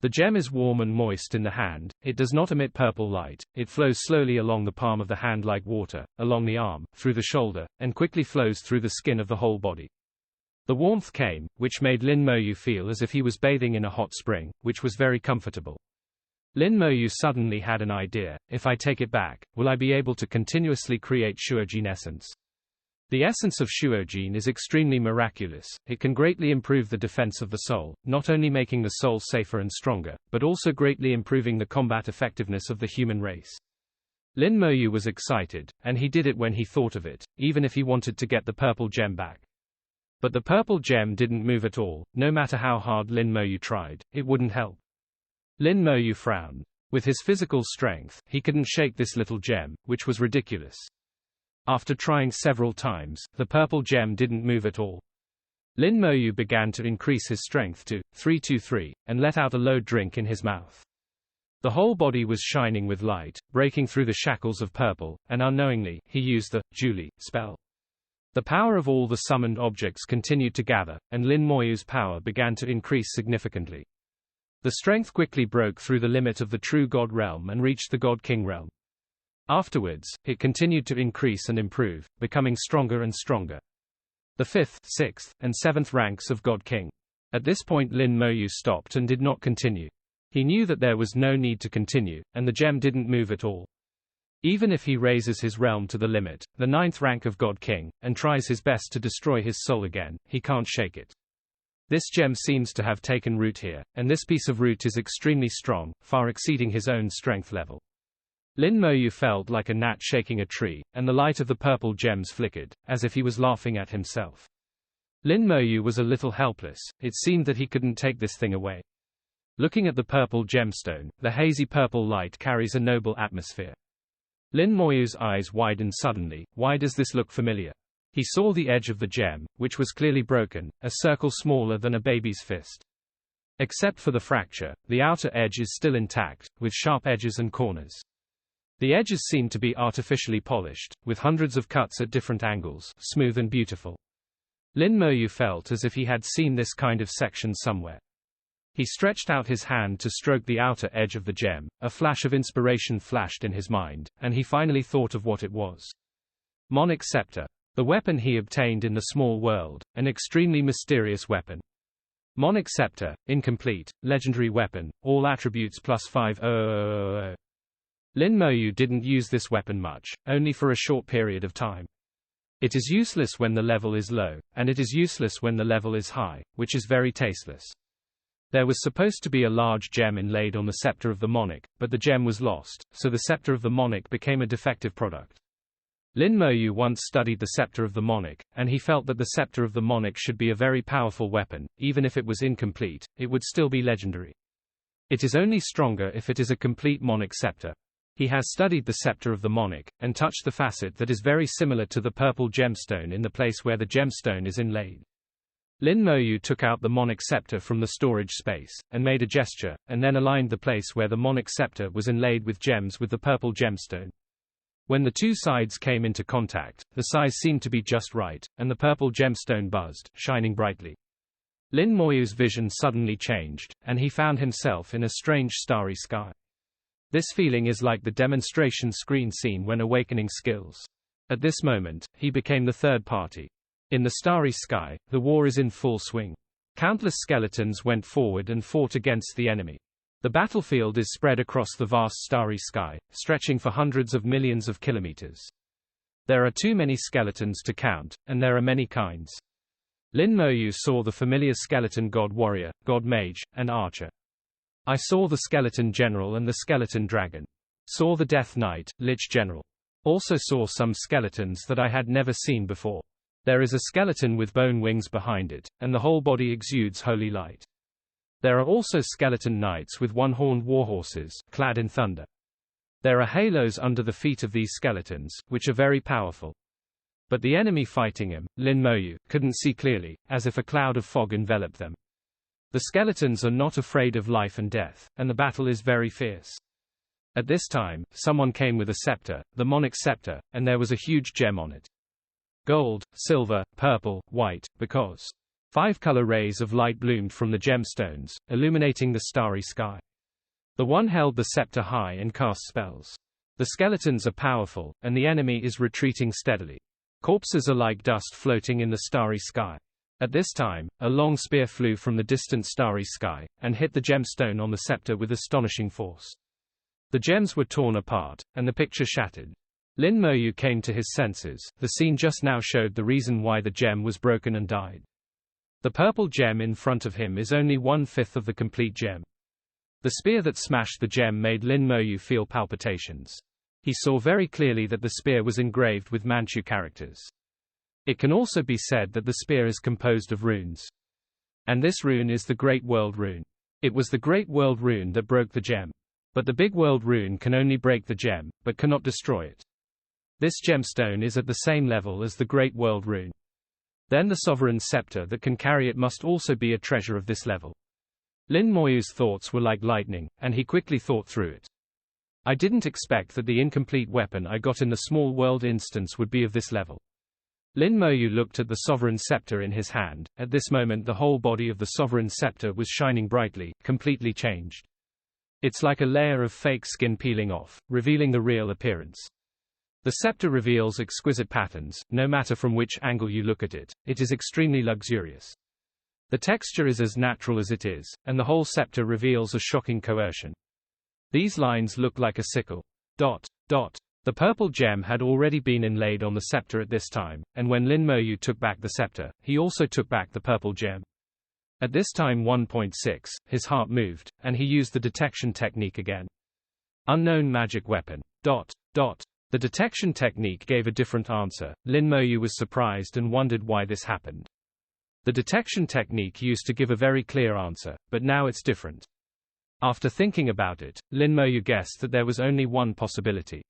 The gem is warm and moist in the hand, it does not emit purple light, it flows slowly along the palm of the hand like water, along the arm, through the shoulder, and quickly flows through the skin of the whole body. The warmth came, which made Lin Moyu feel as if he was bathing in a hot spring, which was very comfortable. Lin Moyu suddenly had an idea: if I take it back, will I be able to continuously create Shuojin essence? The essence of Shuojin is extremely miraculous, it can greatly improve the defense of the soul, not only making the soul safer and stronger, but also greatly improving the combat effectiveness of the human race. Lin Moyu was excited, and he did it when he thought of it, even if he wanted to get the purple gem back. But the purple gem didn't move at all, no matter how hard Lin Moyu tried, it wouldn't help. Lin Moyu frowned. With his physical strength, he couldn't shake this little gem, which was ridiculous. After trying several times, the purple gem didn't move at all. Lin Moyu began to increase his strength to 323, and let out a low drink in his mouth. The whole body was shining with light, breaking through the shackles of purple, and unknowingly, he used the Julie spell. The power of all the summoned objects continued to gather, and Lin Moyu's power began to increase significantly. The strength quickly broke through the limit of the true God realm and reached the God King realm. Afterwards, it continued to increase and improve, becoming stronger and stronger. The 5th, 6th, and 7th ranks of God King. At this point Lin Moyu stopped and did not continue. He knew that there was no need to continue, and the gem didn't move at all. Even if he raises his realm to the limit, the 9th rank of God King, and tries his best to destroy his soul again, he can't shake it. This gem seems to have taken root here, and this piece of root is extremely strong, far exceeding his own strength level. Lin Moyu felt like a gnat shaking a tree, and the light of the purple gems flickered, as if he was laughing at himself. Lin Moyu was a little helpless, it seemed that he couldn't take this thing away. Looking at the purple gemstone, the hazy purple light carries a noble atmosphere. Lin Moyu's eyes widened suddenly. Why does this look familiar? He saw the edge of the gem, which was clearly broken, a circle smaller than a baby's fist. Except for the fracture, the outer edge is still intact, with sharp edges and corners. The edges seem to be artificially polished, with hundreds of cuts at different angles, smooth and beautiful. Lin Moyu felt as if he had seen this kind of section somewhere. He stretched out his hand to stroke the outer edge of the gem, a flash of inspiration flashed in his mind, and he finally thought of what it was. Monic Scepter. The weapon he obtained in the small world, an extremely mysterious weapon. Monic Scepter, incomplete, legendary weapon, all attributes plus 5000. Lin Moyu didn't use this weapon much, only for a short period of time. It is useless when the level is low, and it is useless when the level is high, which is very tasteless. There was supposed to be a large gem inlaid on the scepter of the monarch, but the gem was lost, so the scepter of the monarch became a defective product. Lin Moyu once studied the scepter of the monarch, and he felt that the scepter of the monarch should be a very powerful weapon, even if it was incomplete, it would still be legendary. It is only stronger if it is a complete monarch scepter. He has studied the scepter of the monarch, and touched the facet that is very similar to the purple gemstone in the place where the gemstone is inlaid. Lin Moyu took out the monarch scepter from the storage space, and made a gesture, and then aligned the place where the monarch scepter was inlaid with gems with the purple gemstone. When the two sides came into contact, the size seemed to be just right, and the purple gemstone buzzed, shining brightly. Lin Moyu's vision suddenly changed, and he found himself in a strange starry sky. This feeling is like the demonstration screen scene when awakening skills. At this moment, he became the third party. In the starry sky, the war is in full swing. Countless skeletons went forward and fought against the enemy. The battlefield is spread across the vast starry sky, stretching for hundreds of millions of kilometers. There are too many skeletons to count, and there are many kinds. Lin Moyu saw the familiar skeleton god warrior, god mage, and archer. I saw the skeleton general and the skeleton dragon. Saw the death knight, lich general. Also saw some skeletons that I had never seen before. There is a skeleton with bone wings behind it, and the whole body exudes holy light. There are also skeleton knights with one-horned warhorses, clad in thunder. There are halos under the feet of these skeletons, which are very powerful. But the enemy fighting him, Lin Moyu, couldn't see clearly, as if a cloud of fog enveloped them. The skeletons are not afraid of life and death, and the battle is very fierce. At this time, someone came with a scepter, the monarch scepter, and there was a huge gem on it. Gold, silver, purple, white, because 5 color rays of light bloomed from the gemstones, illuminating the starry sky. The one held the scepter high and cast spells. The skeletons are powerful, and the enemy is retreating steadily. Corpses are like dust floating in the starry sky. At this time, a long spear flew from the distant starry sky, and hit the gemstone on the scepter with astonishing force. The gems were torn apart, and the picture shattered. Lin Moyu came to his senses. The scene just now showed the reason why the gem was broken and died. The purple gem in front of him is only 1/5 of the complete gem. The spear that smashed the gem made Lin Moyu feel palpitations. He saw very clearly that the spear was engraved with Manchu characters. It can also be said that the spear is composed of runes. And this rune is the Great World Rune. It was the Great World Rune that broke the gem. But the Big World Rune can only break the gem, but cannot destroy it. This gemstone is at the same level as the Great World Rune. Then the sovereign scepter that can carry it must also be a treasure of this level. Lin Moyu's thoughts were like lightning, and he quickly thought through it. I didn't expect that the incomplete weapon I got in the small world instance would be of this level. Lin Moyu looked at the sovereign scepter in his hand. At this moment the whole body of the sovereign scepter was shining brightly, completely changed. It's like a layer of fake skin peeling off, revealing the real appearance. The scepter reveals exquisite patterns, no matter from which angle you look at it. It is extremely luxurious. The texture is as natural as it is, and the whole scepter reveals a shocking coercion. These lines look like a sickle. The purple gem had already been inlaid on the scepter at this time, and when Lin Moyu took back the scepter, he also took back the purple gem. At this time 1.6, his heart moved, and he used the detection technique again. Unknown magic weapon. The detection technique gave a different answer. Lin Moyu was surprised and wondered why this happened. The detection technique used to give a very clear answer, but now it's different. After thinking about it, Lin Moyu guessed that there was only one possibility.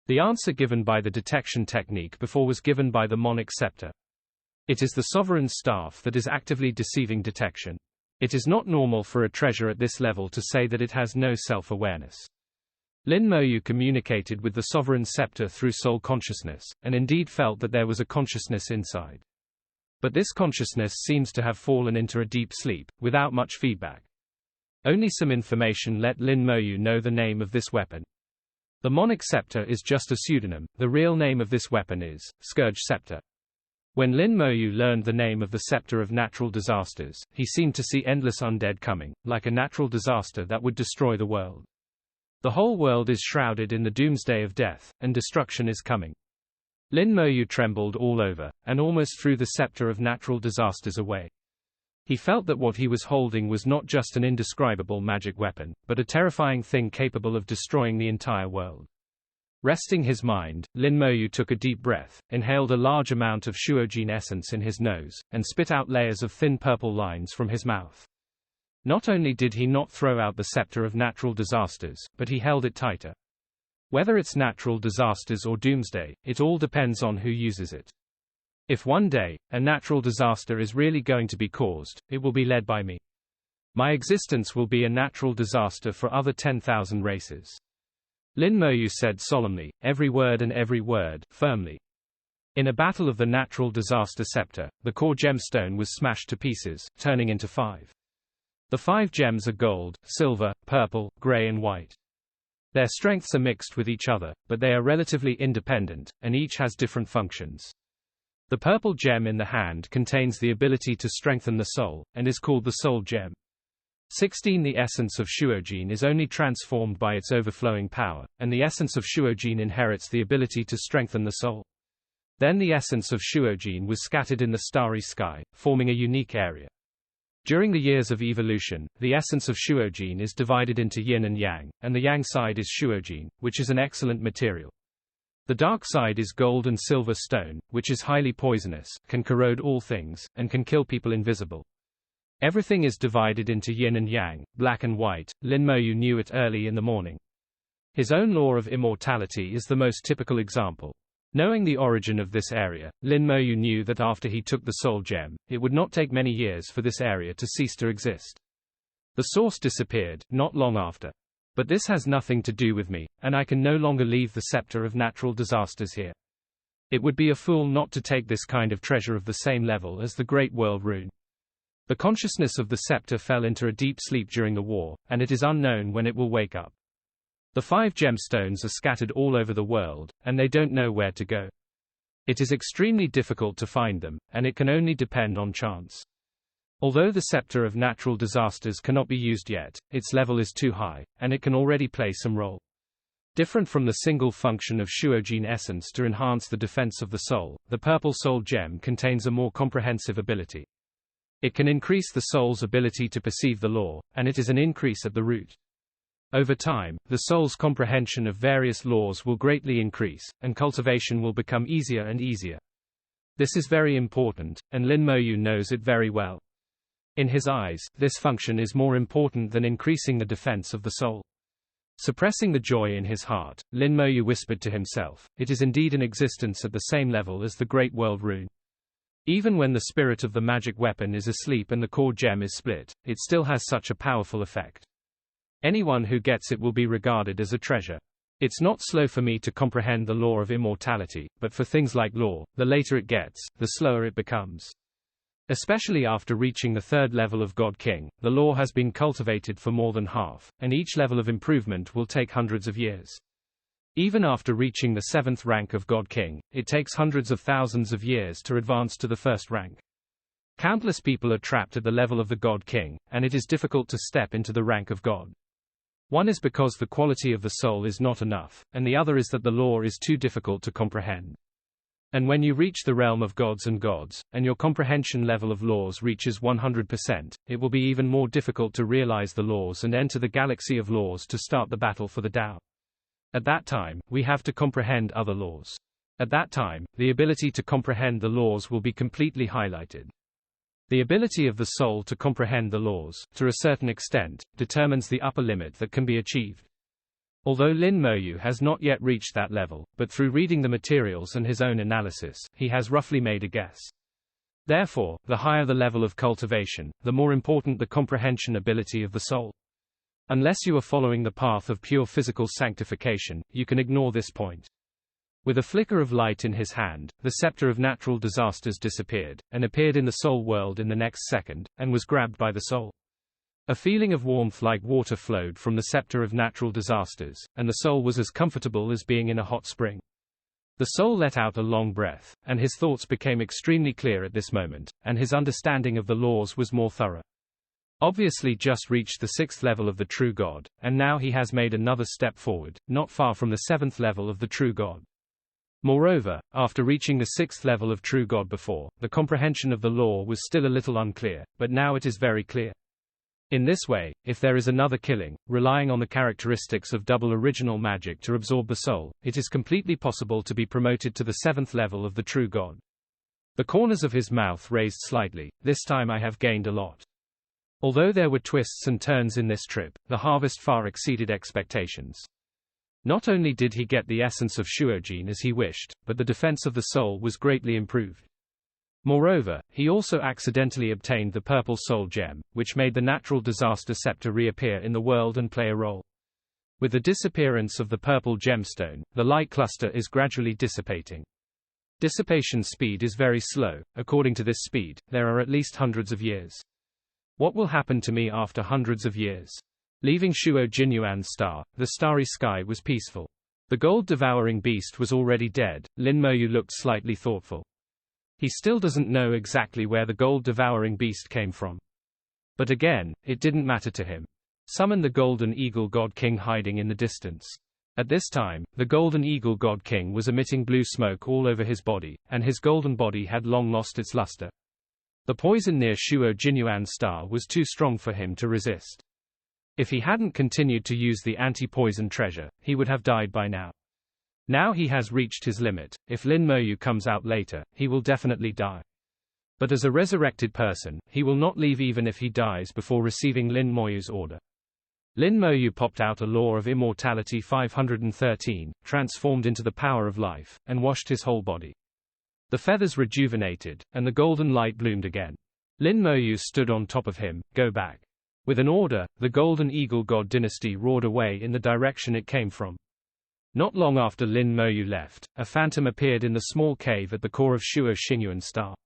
The answer given by the detection technique before was given by the Monarch Scepter. It is the sovereign staff that is actively deceiving detection. It is not normal for a treasure at this level to say that it has no self-awareness. Lin Moyu communicated with the sovereign scepter through soul consciousness, and indeed felt that there was a consciousness inside. But this consciousness seems to have fallen into a deep sleep, without much feedback. Only some information let Lin Moyu know the name of this weapon. The Monarch Scepter is just a pseudonym. The real name of this weapon is Scourge Scepter. When Lin Moyu learned the name of the Scepter of Natural Disasters, he seemed to see endless undead coming, like a natural disaster that would destroy the world. The whole world is shrouded in the doomsday of death, and destruction is coming. Lin Moyu trembled all over, and almost threw the Scepter of Natural Disasters away. He felt that what he was holding was not just an indescribable magic weapon, but a terrifying thing capable of destroying the entire world. Resting his mind, Lin Moyu took a deep breath, inhaled a large amount of shuojin essence in his nose, and spit out layers of thin purple lines from his mouth. Not only did he not throw out the Scepter of Natural Disasters, but he held it tighter. Whether it's natural disasters or doomsday, it all depends on who uses it. If one day, a natural disaster is really going to be caused, it will be led by me. My existence will be a natural disaster for other 10,000 races. Lin Moyu said solemnly, every word, firmly. In a battle of the natural disaster scepter, the core gemstone was smashed to pieces, turning into 5. The 5 gems are gold, silver, purple, gray and white. Their strengths are mixed with each other, but they are relatively independent, and each has different functions. The purple gem in the hand contains the ability to strengthen the soul, and is called the soul gem. 16 The essence of shuojin is only transformed by its overflowing power, and the essence of shuojin inherits the ability to strengthen the soul. Then the essence of shuojin was scattered in the starry sky, forming a unique area. During the years of evolution, the essence of shuojin is divided into yin and yang, and the yang side is shuojin, which is an excellent material. The dark side is gold and silver stone, which is highly poisonous, can corrode all things, and can kill people invisible. Everything is divided into yin and yang, black and white. Lin Moyu knew it early in the morning. His own law of immortality is the most typical example. Knowing the origin of this area, Lin Moyu knew that after he took the soul gem, it would not take many years for this area to cease to exist. The source disappeared, not long after. But this has nothing to do with me, and I can no longer leave the Scepter of Natural Disasters here. It would be a fool not to take this kind of treasure of the same level as the Great World Rune. The consciousness of the scepter fell into a deep sleep during the war, and it is unknown when it will wake up. The 5 gemstones are scattered all over the world, and they don't know where to go. It is extremely difficult to find them, and it can only depend on chance. Although the scepter of natural disasters cannot be used yet, its level is too high, and it can already play some role. Different from the single function of Shuojin essence to enhance the defense of the soul, the purple soul gem contains a more comprehensive ability. It can increase the soul's ability to perceive the law, and it is an increase at the root. Over time, the soul's comprehension of various laws will greatly increase, and cultivation will become easier and easier. This is very important, and Lin Moyu knows it very well. In his eyes, this function is more important than increasing the defense of the soul. Suppressing the joy in his heart, Lin Moyu whispered to himself, it is indeed in existence at the same level as the Great World Rune. Even when the spirit of the magic weapon is asleep and the core gem is split, it still has such a powerful effect. Anyone who gets it will be regarded as a treasure. It's not slow for me to comprehend the law of immortality, but for things like law, the later it gets, the slower it becomes. Especially after reaching the 3rd level of God King, the law has been cultivated for more than half, and each level of improvement will take hundreds of years. Even after reaching the 7th rank of God King, it takes hundreds of thousands of years to advance to the 1st rank. Countless people are trapped at the level of the God King, and it is difficult to step into the rank of God. One is because the quality of the soul is not enough, and the other is that the law is too difficult to comprehend. And when you reach the realm of gods, and your comprehension level of laws reaches 100%, it will be even more difficult to realize the laws and enter the galaxy of laws to start the battle for the Tao. At that time, we have to comprehend other laws. At that time, the ability to comprehend the laws will be completely highlighted. The ability of the soul to comprehend the laws, to a certain extent, determines the upper limit that can be achieved. Although Lin Moyu has not yet reached that level, but through reading the materials and his own analysis, he has roughly made a guess. Therefore, the higher the level of cultivation, the more important the comprehension ability of the soul. Unless you are following the path of pure physical sanctification, you can ignore this point. With a flicker of light in his hand, the scepter of natural disasters disappeared, and appeared in the soul world in the next second, and was grabbed by the soul. A feeling of warmth like water flowed from the scepter of natural disasters, and the soul was as comfortable as being in a hot spring. The soul let out a long breath, and his thoughts became extremely clear at this moment, and his understanding of the laws was more thorough. Obviously just reached the 6th level of the true God, and now he has made another step forward, not far from the 7th level of the true God. Moreover, after reaching the 6th level of true God before, the comprehension of the law was still a little unclear, but now it is very clear. In this way, if there is another killing, relying on the characteristics of double original magic to absorb the soul, it is completely possible to be promoted to the 7th level of the true God. The corners of his mouth raised slightly, this time I have gained a lot. Although there were twists and turns in this trip, the harvest far exceeded expectations. Not only did he get the essence of Shuojin as he wished, but the defense of the soul was greatly improved. Moreover, he also accidentally obtained the purple soul gem, which made the natural disaster scepter reappear in the world and play a role. With the disappearance of the purple gemstone, the light cluster is gradually dissipating. Dissipation speed is very slow. According to this speed, there are at least hundreds of years. What will happen to me after hundreds of years? Leaving Shuo Jinyuan's star, the starry sky was peaceful. The gold-devouring beast was already dead. Lin Moyu looked slightly thoughtful. He still doesn't know exactly where the gold-devouring beast came from. But again, it didn't matter to him. Summon the golden eagle god king hiding in the distance. At this time, the golden eagle god king was emitting blue smoke all over his body, and his golden body had long lost its luster. The poison near Shuo Jinyuan's star was too strong for him to resist. If he hadn't continued to use the anti-poison treasure, he would have died by now. Now he has reached his limit. If Lin Moyu comes out later, he will definitely die. But as a resurrected person, he will not leave even if he dies before receiving Lin Moyu's order. Lin Moyu popped out a Law of Immortality 513, transformed into the power of life, and washed his whole body. The feathers rejuvenated, and the golden light bloomed again. Lin Moyu stood on top of him. Go back. With an order, the golden eagle god dynasty roared away in the direction it came from. Not long after Lin Moyu left, a phantom appeared in the small cave at the core of Shuo Xinyuan's star.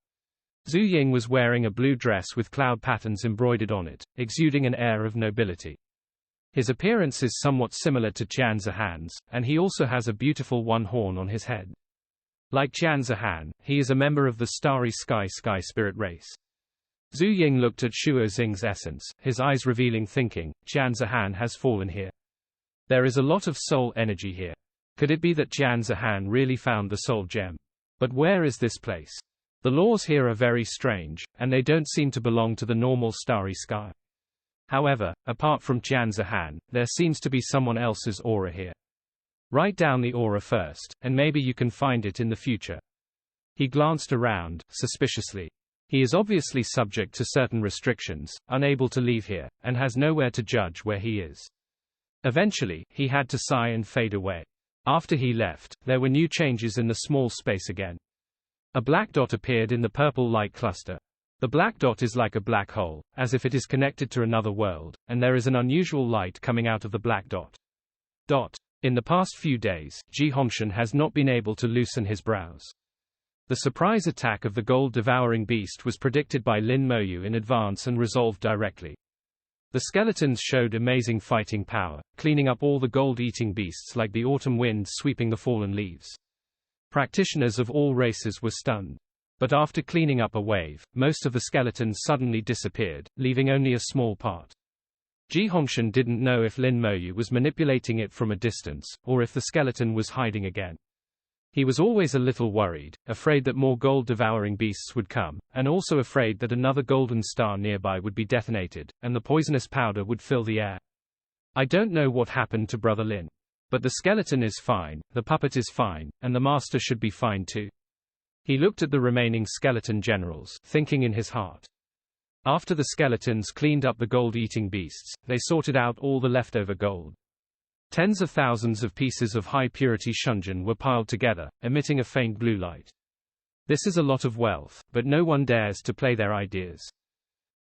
Zhu Ying was wearing a blue dress with cloud patterns embroidered on it, exuding an air of nobility. His appearance is somewhat similar to Qian Zihan's, and he also has a beautiful one horn on his head. Like Qian Zihan, he is a member of the Starry Sky Spirit race. Zhu Ying looked at Shuo Xing's essence, his eyes revealing thinking, Qian Zihan has fallen here. There is a lot of soul energy here. Could it be that Qian Zihan really found the soul gem? But where is this place? The laws here are very strange, and they don't seem to belong to the normal starry sky. However, apart from Qian Zihan, there seems to be someone else's aura here. Write down the aura first, and maybe you can find it in the future. He glanced around, suspiciously. He is obviously subject to certain restrictions, unable to leave here, and has nowhere to judge where he is. Eventually, he had to sigh and fade away. After he left, there were new changes in the small space again. A black dot appeared in the purple light cluster. The black dot is like a black hole, as if it is connected to another world, and there is an unusual light coming out of the black dot. In the past few days, Ji Hongshan has not been able to loosen his brows. The surprise attack of the gold-devouring beast was predicted by Lin Moyu in advance and resolved directly. The skeletons showed amazing fighting power, cleaning up all the gold-eating beasts like the autumn wind sweeping the fallen leaves. Practitioners of all races were stunned. But after cleaning up a wave, most of the skeletons suddenly disappeared, leaving only a small part. Ji Hongshan didn't know if Lin Moyu was manipulating it from a distance, or if the skeleton was hiding again. He was always a little worried, afraid that more gold-devouring beasts would come, and also afraid that another golden star nearby would be detonated, and the poisonous powder would fill the air. I don't know what happened to Brother Lin. But the skeleton is fine, the puppet is fine, and the master should be fine too. He looked at the remaining skeleton generals, thinking in his heart. After the skeletons cleaned up the gold-eating beasts, they sorted out all the leftover gold. Tens of thousands of pieces of high-purity shunjin were piled together, emitting a faint blue light. This is a lot of wealth, but no one dares to play their ideas.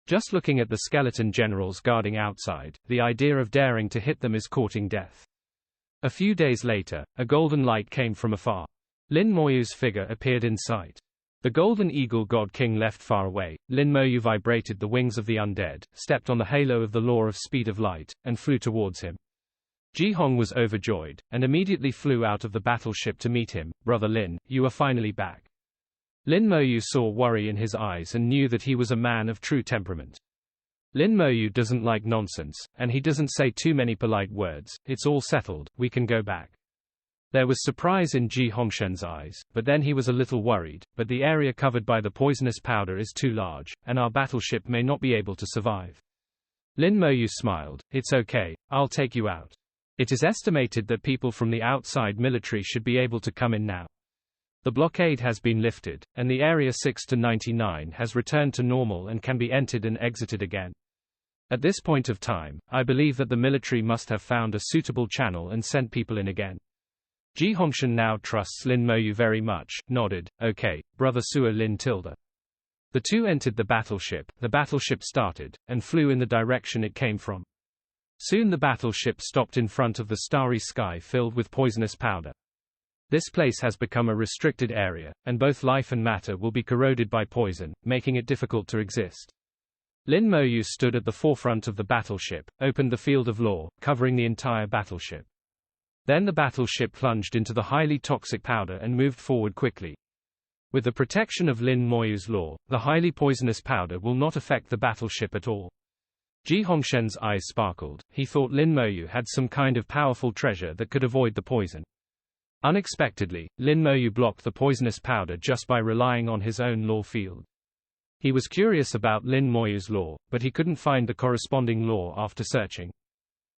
Just looking at the skeleton generals guarding outside, the idea of daring to hit them is courting death. A few days later, a golden light came from afar. Lin Moyu's figure appeared in sight. The golden eagle god king left far away. Lin Moyu vibrated the wings of the undead, stepped on the halo of the law of speed of light, and flew towards him. Ji Hong was overjoyed, and immediately flew out of the battleship to meet him. Brother Lin, you are finally back. Lin Moyu saw worry in his eyes and knew that he was a man of true temperament. Lin Moyu doesn't like nonsense, and he doesn't say too many polite words. It's all settled, we can go back. There was surprise in Ji Hongshan's eyes, but then he was a little worried, but the area covered by the poisonous powder is too large, and our battleship may not be able to survive. Lin Moyu smiled, it's okay, I'll take you out. It is estimated that people from the outside military should be able to come in now. The blockade has been lifted, and the Area 6 to 99 has returned to normal and can be entered and exited again. At this point of time, I believe that the military must have found a suitable channel and sent people in again. Ji Hongshan now trusts Lin Moyu very much, nodded, okay, brother Sua Lin Tilda. The two entered the battleship started, and flew in the direction it came from. Soon the battleship stopped in front of the starry sky filled with poisonous powder. This place has become a restricted area, and both life and matter will be corroded by poison, making it difficult to exist. Lin Moyu stood at the forefront of the battleship, opened the field of law, covering the entire battleship. Then the battleship plunged into the highly toxic powder and moved forward quickly. With the protection of Lin Moyu's law, the highly poisonous powder will not affect the battleship at all. Ji Hongshan's eyes sparkled. He thought Lin Moyu had some kind of powerful treasure that could avoid the poison. Unexpectedly, Lin Moyu blocked the poisonous powder just by relying on his own law field. He was curious about Lin Moyu's law, but he couldn't find the corresponding law after searching.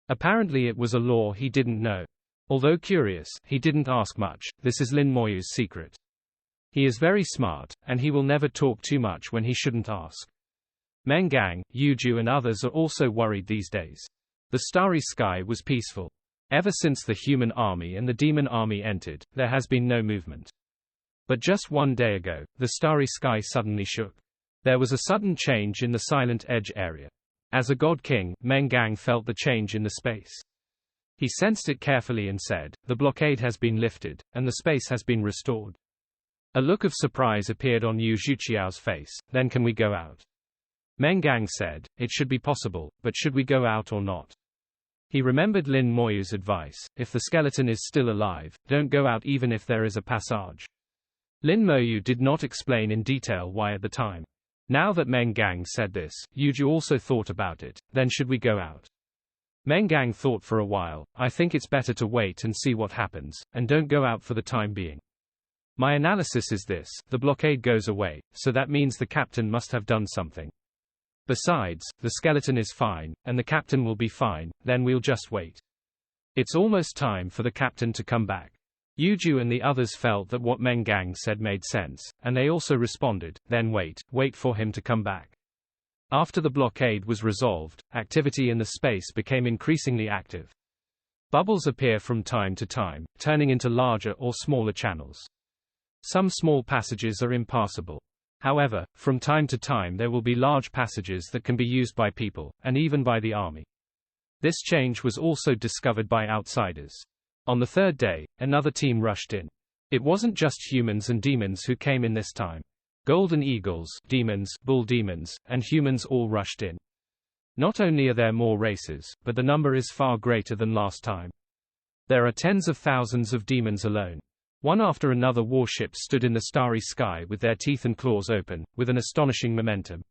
Apparently it was a law he didn't know. Although curious, he didn't ask much. This is Lin Moyu's secret. He is very smart, and he will never talk too much when he shouldn't ask. Meng Gang, Yu Ju and others are also worried these days. The starry sky was peaceful. Ever since the human army and the demon army entered, there has been no movement. But just one day ago, the starry sky suddenly shook. There was a sudden change in the Silent Edge area. As a god king, Meng Gang felt the change in the space. He sensed it carefully and said, the blockade has been lifted, and the space has been restored. A look of surprise appeared on Yu Zhuqiao's face. Then can we go out? Meng Gang said, it should be possible, but should we go out or not? He remembered Lin Moyu's advice, if the skeleton is still alive, don't go out even if there is a passage. Lin Moyu did not explain in detail why at the time. Now that Meng Gang said this, Yuju also thought about it. Then should we go out? Meng Gang thought for a while. I think it's better to wait and see what happens, and don't go out for the time being. My analysis is this, the blockade goes away, so that means the captain must have done something. Besides, the skeleton is fine, and the captain will be fine, then we'll just wait. It's almost time for the captain to come back. Yuju and the others felt that what Meng Gang said made sense, and they also responded, then wait for him to come back. After the blockade was resolved, activity in the space became increasingly active. Bubbles appear from time to time, turning into larger or smaller channels. Some small passages are impassable. However, from time to time there will be large passages that can be used by people, and even by the army. This change was also discovered by outsiders. On the third day, another team rushed in. It wasn't just humans and demons who came in this time. Golden eagles, demons, bull demons, and humans all rushed in. Not only are there more races, but the number is far greater than last time. There are tens of thousands of demons alone. One after another warships stood in the starry sky with their teeth and claws open, with an astonishing momentum.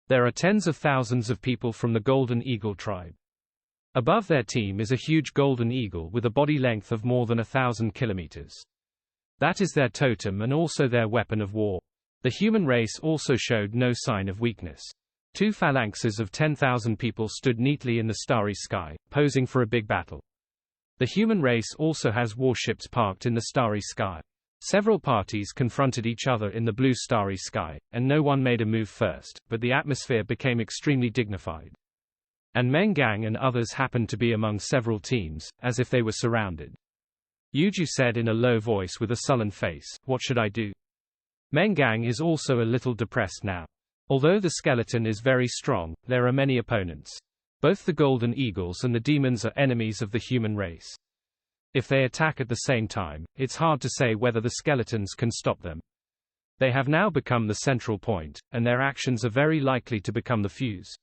There are tens of thousands of people from the Golden Eagle tribe. Above their team is a huge golden eagle with a body length of more than 1,000 kilometers. That is their totem and also their weapon of war. The human race also showed no sign of weakness. Two phalanxes of 10,000 people stood neatly in the starry sky, posing for a big battle. The human race also has warships parked in the starry sky. Several parties confronted each other in the blue starry sky, and no one made a move first, but the atmosphere became extremely dignified. And Meng Gang and others happened to be among several teams, as if they were surrounded. Yuju said in a low voice with a sullen face, what should I do? Meng Gang is also a little depressed now. Although the skeleton is very strong, there are many opponents. Both the golden eagles and the demons are enemies of the human race. If they attack at the same time, it's hard to say whether the skeletons can stop them. They have now become the central point, and their actions are very likely to become the fuse.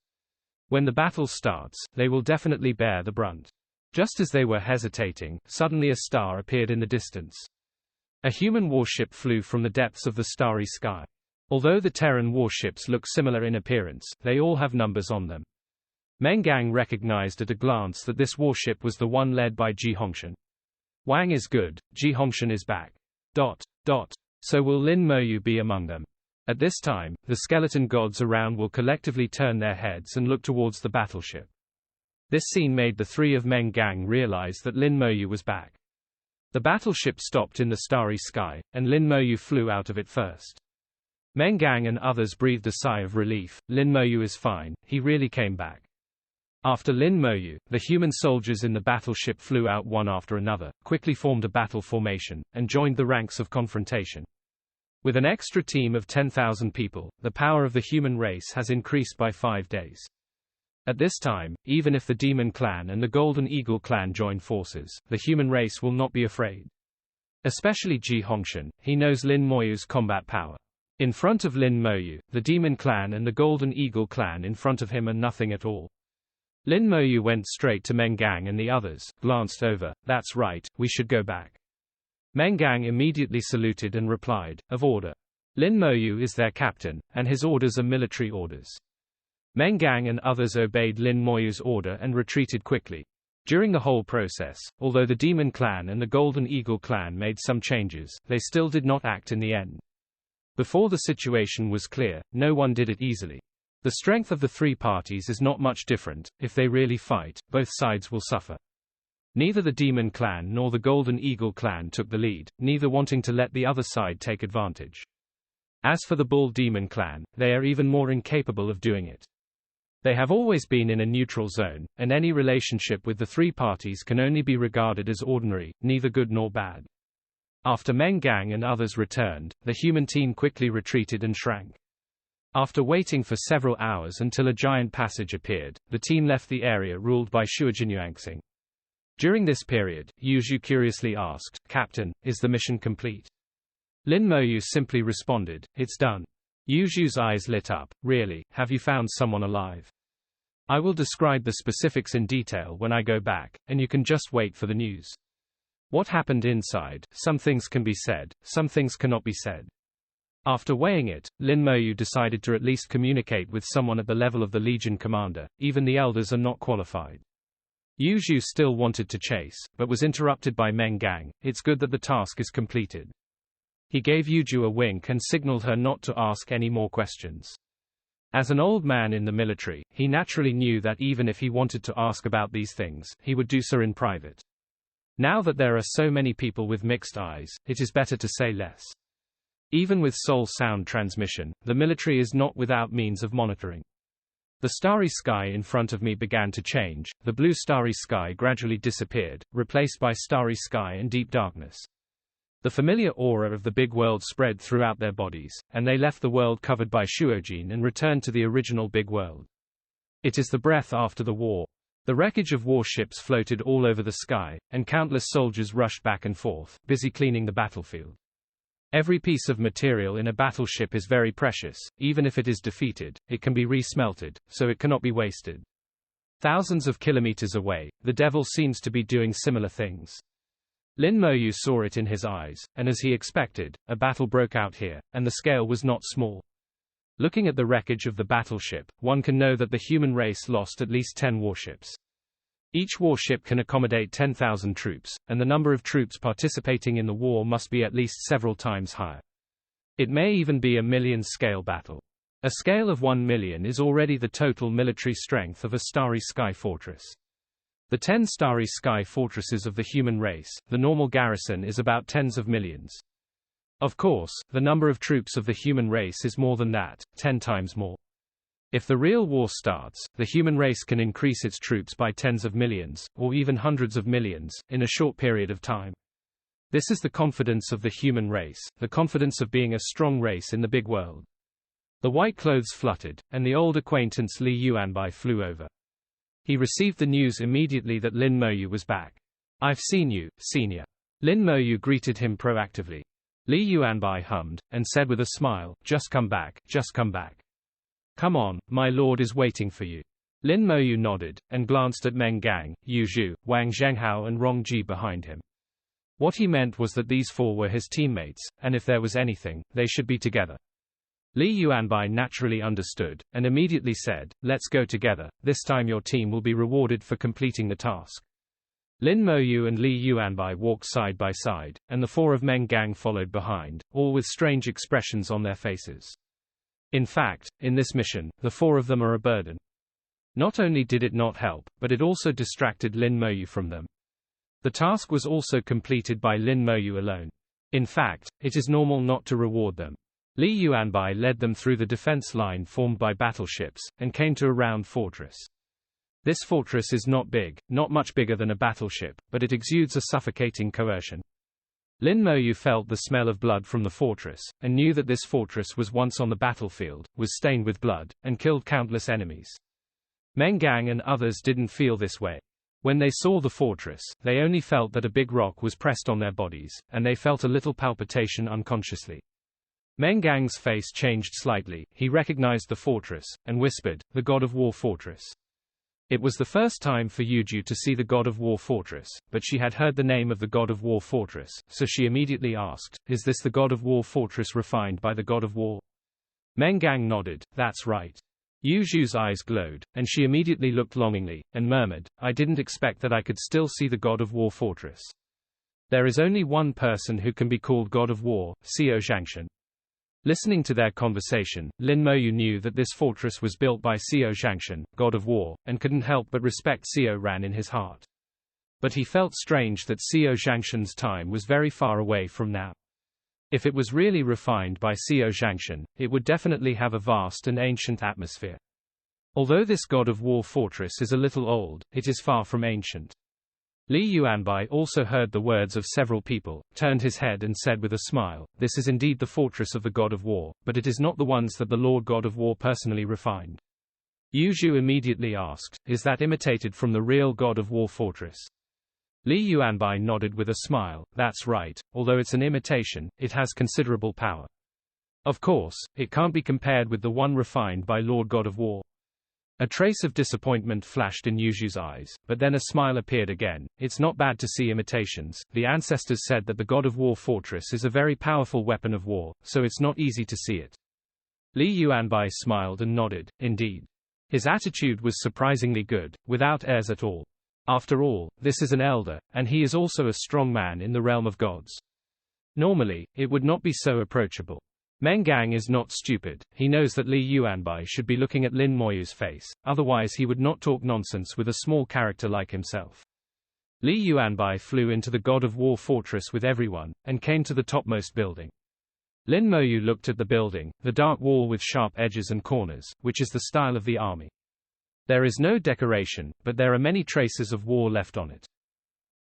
When the battle starts, they will definitely bear the brunt. Just as they were hesitating, suddenly a star appeared in the distance. A human warship flew from the depths of the starry sky. Although the Terran warships look similar in appearance, they all have numbers on them. Meng Gang recognized at a glance that this warship was the one led by Ji Hongshan. Wang is good, Ji Hongshan is back. So will Lin Moyu be among them? At this time, the skeleton gods around will collectively turn their heads and look towards the battleship. This scene made the three of Meng Gang realize that Lin Moyu was back. The battleship stopped in the starry sky, and Lin Moyu flew out of it first. Meng Gang and others breathed a sigh of relief. Lin Moyu is fine, he really came back. After Lin Moyu, the human soldiers in the battleship flew out one after another, quickly formed a battle formation, and joined the ranks of confrontation. With an extra team of 10,000 people, the power of the human race has increased by 5 days. At this time, even if the Demon Clan and the Golden Eagle Clan join forces, the human race will not be afraid. Especially Ji Hongshan, he knows Lin Moyu's combat power. In front of Lin Moyu, the Demon Clan and the Golden Eagle Clan in front of him are nothing at all. Lin Moyu went straight to Meng Gang and the others, glanced over, that's right, we should go back. Meng Gang immediately saluted and replied, of order. Lin Moyu is their captain, and his orders are military orders. Meng Gang and others obeyed Lin Moyu's order and retreated quickly. During the whole process, although the Demon Clan and the Golden Eagle Clan made some changes, they still did not act in the end. Before the situation was clear, no one did it easily. The strength of the three parties is not much different. If they really fight, both sides will suffer. Neither the Demon Clan nor the Golden Eagle Clan took the lead, neither wanting to let the other side take advantage. As for the Bull Demon Clan, they are even more incapable of doing it. They have always been in a neutral zone, and any relationship with the three parties can only be regarded as ordinary, neither good nor bad. After Meng Gang and others returned, the human team quickly retreated and shrank. After waiting for several hours until a giant passage appeared, the team left the area ruled by Shuojinyangsing. During this period, Yu Zhu curiously asked, Captain, is the mission complete? Lin Moyu simply responded, "It's done." Yu Zhu's eyes lit up. "Really, have you found someone alive? I will describe the specifics in detail when I go back, and you can just wait for the news. What happened inside? Some things can be said, some things cannot be said." After weighing it, Lin Moyu decided to at least communicate with someone at the level of the Legion commander. Even the elders are not qualified. Yu Zhu still wanted to chase, but was interrupted by Meng Gang. "It's good that the task is completed." He gave Yu Zhu a wink and signaled her not to ask any more questions. As an old man in the military, he naturally knew that even if he wanted to ask about these things, he would do so in private. Now that there are so many people with mixed eyes, it is better to say less. Even with soul sound transmission, the military is not without means of monitoring. The starry sky in front of me began to change. The blue starry sky gradually disappeared, replaced by starry sky and deep darkness. The familiar aura of the big world spread throughout their bodies, and they left the world covered by Shuojin and returned to the original big world. It is the breath after the war. The wreckage of warships floated all over the sky, and countless soldiers rushed back and forth, busy cleaning the battlefield. Every piece of material in a battleship is very precious. Even if it is defeated, it can be re-smelted, so it cannot be wasted. Thousands of kilometers away, the devil seems to be doing similar things. Lin Moyu saw it in his eyes, and as he expected, a battle broke out here, and the scale was not small. Looking at the wreckage of the battleship, one can know that the human race lost at least 10 warships. Each warship can accommodate 10,000 troops, and the number of troops participating in the war must be at least several times higher. It may even be a million-scale battle. A scale of 1 million is already the total military strength of a starry sky fortress. The 10 starry sky fortresses of the human race, the normal garrison is about tens of millions. Of course, the number of troops of the human race is more than that, 10 times more. If the real war starts, the human race can increase its troops by tens of millions, or even hundreds of millions, in a short period of time. This is the confidence of the human race, the confidence of being a strong race in the big world. The white clothes fluttered, and the old acquaintance Li Yuanbai flew over. He received the news immediately that Lin Moyu was back. "I've seen you, senior." Lin Moyu greeted him proactively. Li Yuanbai hummed, and said with a smile, "Just come back, just come back. Come on, my lord is waiting for you." Lin Moyu nodded, and glanced at Meng Gang, Yu Zhu, Wang Zhenghao and Rong Ji behind him. What he meant was that these four were his teammates, and if there was anything, they should be together. Li Yuanbai naturally understood, and immediately said, "Let's go together, this time your team will be rewarded for completing the task." Lin Moyu and Li Yuanbai walked side by side, and the four of Meng Gang followed behind, all with strange expressions on their faces. In fact, in this mission, the four of them are a burden. Not only did it not help, but it also distracted Lin Moyu from them. The task was also completed by Lin Moyu alone. In fact, it is normal not to reward them. Li Yuanbai led them through the defense line formed by battleships, and came to a round fortress. This fortress is not big, not much bigger than a battleship, but it exudes a suffocating coercion. Lin Moyu felt the smell of blood from the fortress, and knew that this fortress was once on the battlefield, was stained with blood, and killed countless enemies. Meng Gang and others didn't feel this way. When they saw the fortress, they only felt that a big rock was pressed on their bodies, and they felt a little palpitation unconsciously. Meng Gang's face changed slightly. He recognized the fortress, and whispered, "The God of War fortress." It was the first time for Yu Zhu to see the God of War fortress, but she had heard the name of the God of War fortress, so she immediately asked, "Is this the God of War fortress refined by the God of War?" Meng Gang nodded, "That's right." Yu Zhu's eyes glowed, and she immediately looked longingly, and murmured, "I didn't expect that I could still see the God of War fortress. There is only one person who can be called God of War, Xiao Zhangshan." Listening to their conversation, Lin Moyu knew that this fortress was built by Xiao Zhangshan, God of War, and couldn't help but respect Xiao Ran in his heart. But he felt strange that Xiao Zhangshan's time was very far away from now. If it was really refined by Xiao Zhangshan, it would definitely have a vast and ancient atmosphere. Although this God of War fortress is a little old, it is far from ancient. Li Yuanbai also heard the words of several people, turned his head and said with a smile, "This is indeed the fortress of the God of War, but it is not the ones that the Lord God of War personally refined." Yu Zhu immediately asked, "Is that imitated from the real God of War fortress?" Li Yuanbai nodded with a smile. That's right, although it's an imitation, it has considerable power. Of course, it can't be compared with the one refined by Lord God of War. A trace of disappointment flashed in Yuju's eyes, but then a smile appeared again. It's not bad to see imitations. The ancestors said that the God of War fortress is a very powerful weapon of war, so it's not easy to see it. Li Yuanbai smiled and nodded. Indeed. His attitude was surprisingly good, without airs at all. After all, this is an elder, and he is also a strong man in the realm of gods. Normally, it would not be so approachable. Meng Gang is not stupid. He knows that Li Yuanbai should be looking at Lin Moyu's face, otherwise he would not talk nonsense with a small character like himself. Li Yuanbai flew into the God of War fortress with everyone, and came to the topmost building. Lin Moyu looked at the building, the dark wall with sharp edges and corners, which is the style of the army. There is no decoration, but there are many traces of war left on it.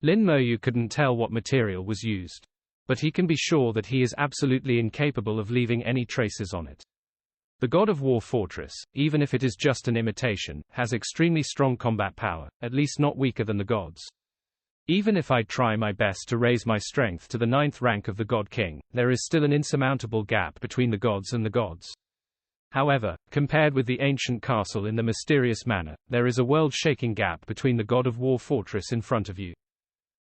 Lin Moyu couldn't tell what material was used. But he can be sure that he is absolutely incapable of leaving any traces on it. The God of War fortress, even if it is just an imitation, has extremely strong combat power, at least not weaker than the gods. Even if I try my best to raise my strength to the 9th rank of the God King, there is still an insurmountable gap between the gods and the gods. However, compared with the ancient castle in the mysterious manor, there is a world-shaking gap between the God of War fortress in front of you.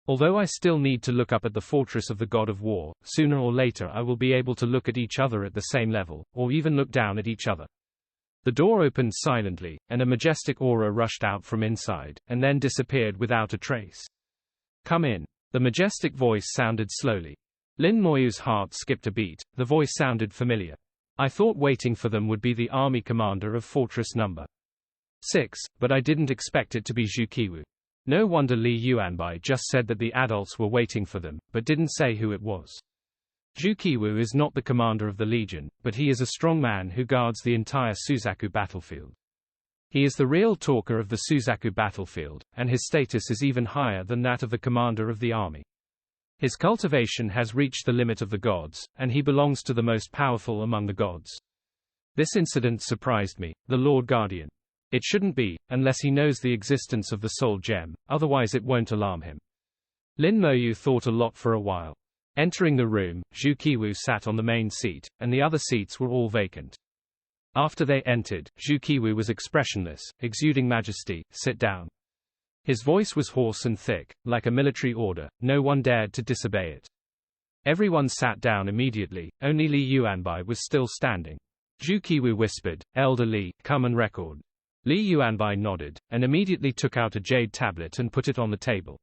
Although I still need to look up at the fortress of the God of War, sooner or later I will be able to look at each other at the same level, or even look down at each other. The door opened silently, and a majestic aura rushed out from inside, and then disappeared without a trace. Come in. The majestic voice sounded slowly. Lin Moyu's heart skipped a beat. The voice sounded familiar. I thought waiting for them would be the army commander of fortress number 6, but I didn't expect it to be Zhu Qiwu. No wonder Li Yuanbai just said that the adults were waiting for them, but didn't say who it was. Zhu Qiwu is not the commander of the legion, but he is a strong man who guards the entire Suzaku battlefield. He is the real talker of the Suzaku battlefield, and his status is even higher than that of the commander of the army. His cultivation has reached the limit of the gods, and he belongs to the most powerful among the gods. This incident surprised me, the Lord Guardian. It shouldn't be, unless he knows the existence of the soul gem, otherwise it won't alarm him. Lin Moyu thought a lot for a while. Entering the room, Zhu Qiwu sat on the main seat, and the other seats were all vacant. After they entered, Zhu Qiwu was expressionless, exuding majesty. Sit down. His voice was hoarse and thick, like a military order. No one dared to disobey it. Everyone sat down immediately, only Li Yuanbai was still standing. Zhu Qiwu whispered, Elder Li, come and record. Li Yuanbai nodded, and immediately took out a jade tablet and put it on the table.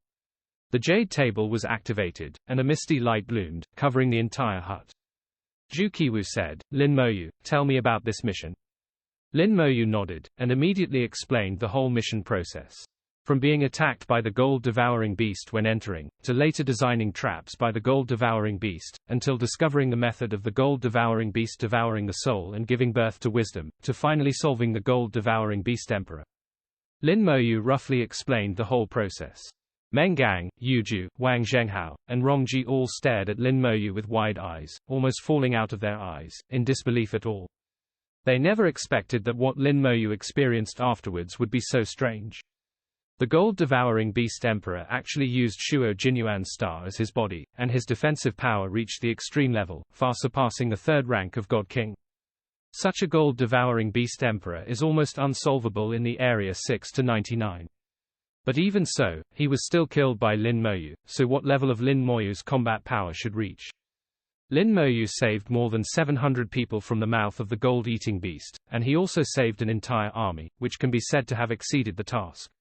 The jade table was activated, and a misty light bloomed, covering the entire hut. Zhu Qiwu said, Lin Moyu, tell me about this mission. Lin Moyu nodded, and immediately explained the whole mission process. From being attacked by the gold-devouring beast when entering, to later designing traps by the gold-devouring beast, until discovering the method of the gold-devouring beast devouring the soul and giving birth to wisdom, to finally solving the gold-devouring beast emperor. Lin Moyu roughly explained the whole process. Meng Gang, Yuju, Wang Zhenghao, and Rongji all stared at Lin Moyu with wide eyes, almost falling out of their eyes, in disbelief at all. They never expected that what Lin Moyu experienced afterwards would be so strange. The gold-devouring beast emperor actually used Shuo Jinyuan's star as his body, and his defensive power reached the extreme level, far surpassing the 3rd rank of God King. Such a gold-devouring beast emperor is almost unsolvable in the area 6 to 99. But even so, he was still killed by Lin Moyu, so what level of Lin Moyu's combat power should reach? Lin Moyu saved more than 700 people from the mouth of the gold-eating beast, and he also saved an entire army, which can be said to have exceeded the task.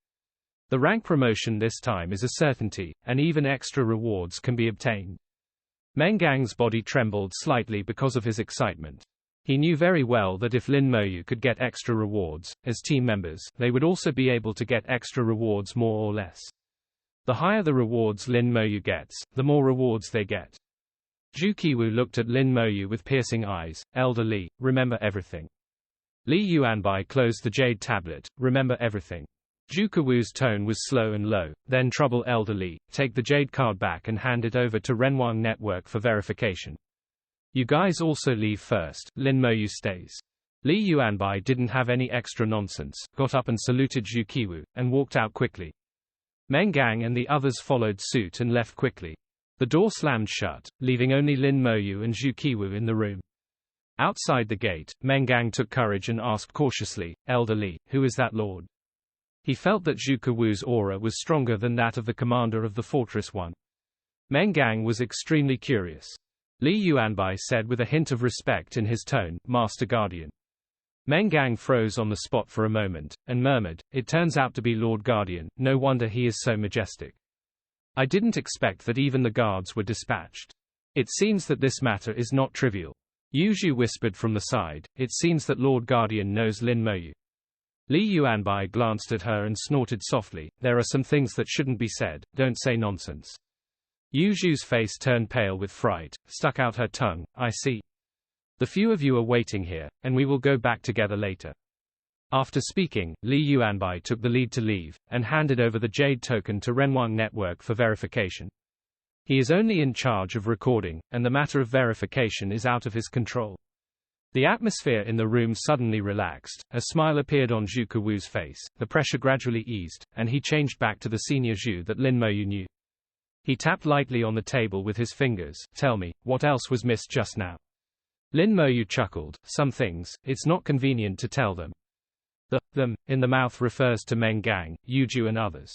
The rank promotion this time is a certainty, and even extra rewards can be obtained. Meng Gang's body trembled slightly because of his excitement. He knew very well that if Lin Moyu could get extra rewards, as team members, they would also be able to get extra rewards more or less. The higher the rewards Lin Moyu gets, the more rewards they get. Zhu Qiwu looked at Lin Moyu with piercing eyes. Elder Li, remember everything. Li Yuanbai closed the jade tablet. Remember everything. Zhu Qiwu's tone was slow and low. Then trouble Elder Li, take the jade card back and hand it over to Renwang Network for verification. You guys also leave first. Lin Moyu stays. Li Yuanbai didn't have any extra nonsense, got up and saluted Zhu Qiwu, and walked out quickly. Meng Gang and the others followed suit and left quickly. The door slammed shut, leaving only Lin Moyu and Zhu Qiwu in the room. Outside the gate, Meng Gang took courage and asked cautiously, "Elder Li, who is that lord?" He felt that Zhu Qiwu's aura was stronger than that of the commander of the Fortress 1. Meng Gang was extremely curious. Li Yuanbai said with a hint of respect in his tone, "Master Guardian." Meng Gang froze on the spot for a moment, and murmured, "It turns out to be Lord Guardian, no wonder he is so majestic. I didn't expect that even the guards were dispatched. It seems that this matter is not trivial." Yu Zhu whispered from the side, "It seems that Lord Guardian knows Lin Moyu." Li Yuanbai glanced at her and snorted softly, "There are some things that shouldn't be said, don't say nonsense." Yu Zhu's face turned pale with fright, stuck out her tongue, "I see. The few of you are waiting here, and we will go back together later." After speaking, Li Yuanbai took the lead to leave, and handed over the Jade token to Renwang Network for verification. He is only in charge of recording, and the matter of verification is out of his control. The atmosphere in the room suddenly relaxed, a smile appeared on Zhu Qiwu's face, the pressure gradually eased, and he changed back to the senior Zhu that Lin Moyu knew. He tapped lightly on the table with his fingers. "Tell me, what else was missed just now?" Lin Moyu chuckled, "Some things, it's not convenient to tell them." Them in the mouth refers to Meng Gang, Yu Zhu and others.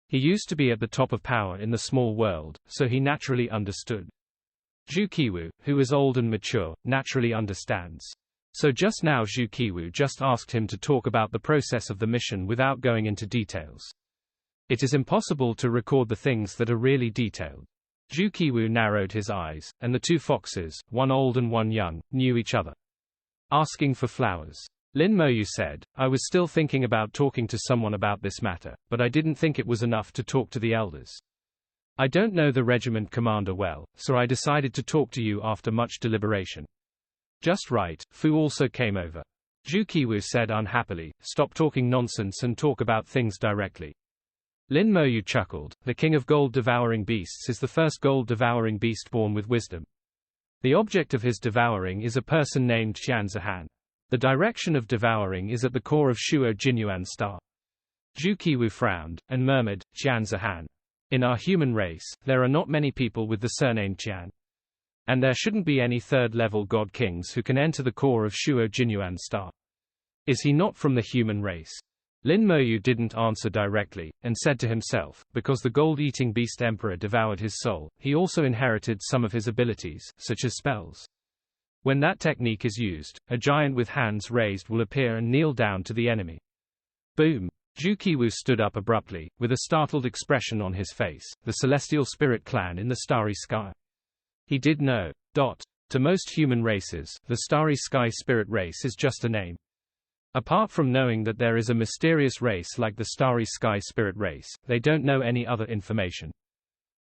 He used to be at the top of power in the small world, so he naturally understood. Zhu Qiwu, who is old and mature, naturally understands. So just now Zhu Qiwu just asked him to talk about the process of the mission without going into details. It is impossible to record the things that are really detailed. Zhu Qiwu narrowed his eyes, and the two foxes, one old and one young, knew each other. Asking for flowers. Lin Moyu said, "I was still thinking about talking to someone about this matter, but I didn't think it was enough to talk to the elders. I don't know the regiment commander well, so I decided to talk to you after much deliberation." "Just right." Fu also came over. Zhu Qiwu said unhappily, "Stop talking nonsense and talk about things directly." Lin Moyu chuckled, "The king of gold-devouring beasts is the first gold-devouring beast born with wisdom. The object of his devouring is a person named Qianzihan. The direction of devouring is at the core of Shuo Jinyuan star." Zhu Qiwu frowned, and murmured, "Qianzihan. In our human race, there are not many people with the surname Qian. And there shouldn't be any third-level god kings who can enter the core of Shuo Jinyuan star. Is he not from the human race?" Lin Moyu didn't answer directly, and said to himself, because the gold-eating beast emperor devoured his soul, he also inherited some of his abilities, such as spells. When that technique is used, a giant with hands raised will appear and kneel down to the enemy. Boom! Zhu Qiwu stood up abruptly, with a startled expression on his face, the Celestial Spirit Clan in the Starry Sky. He did know. To most human races, the Starry Sky Spirit race is just a name. Apart from knowing that there is a mysterious race like the Starry Sky Spirit race, they don't know any other information.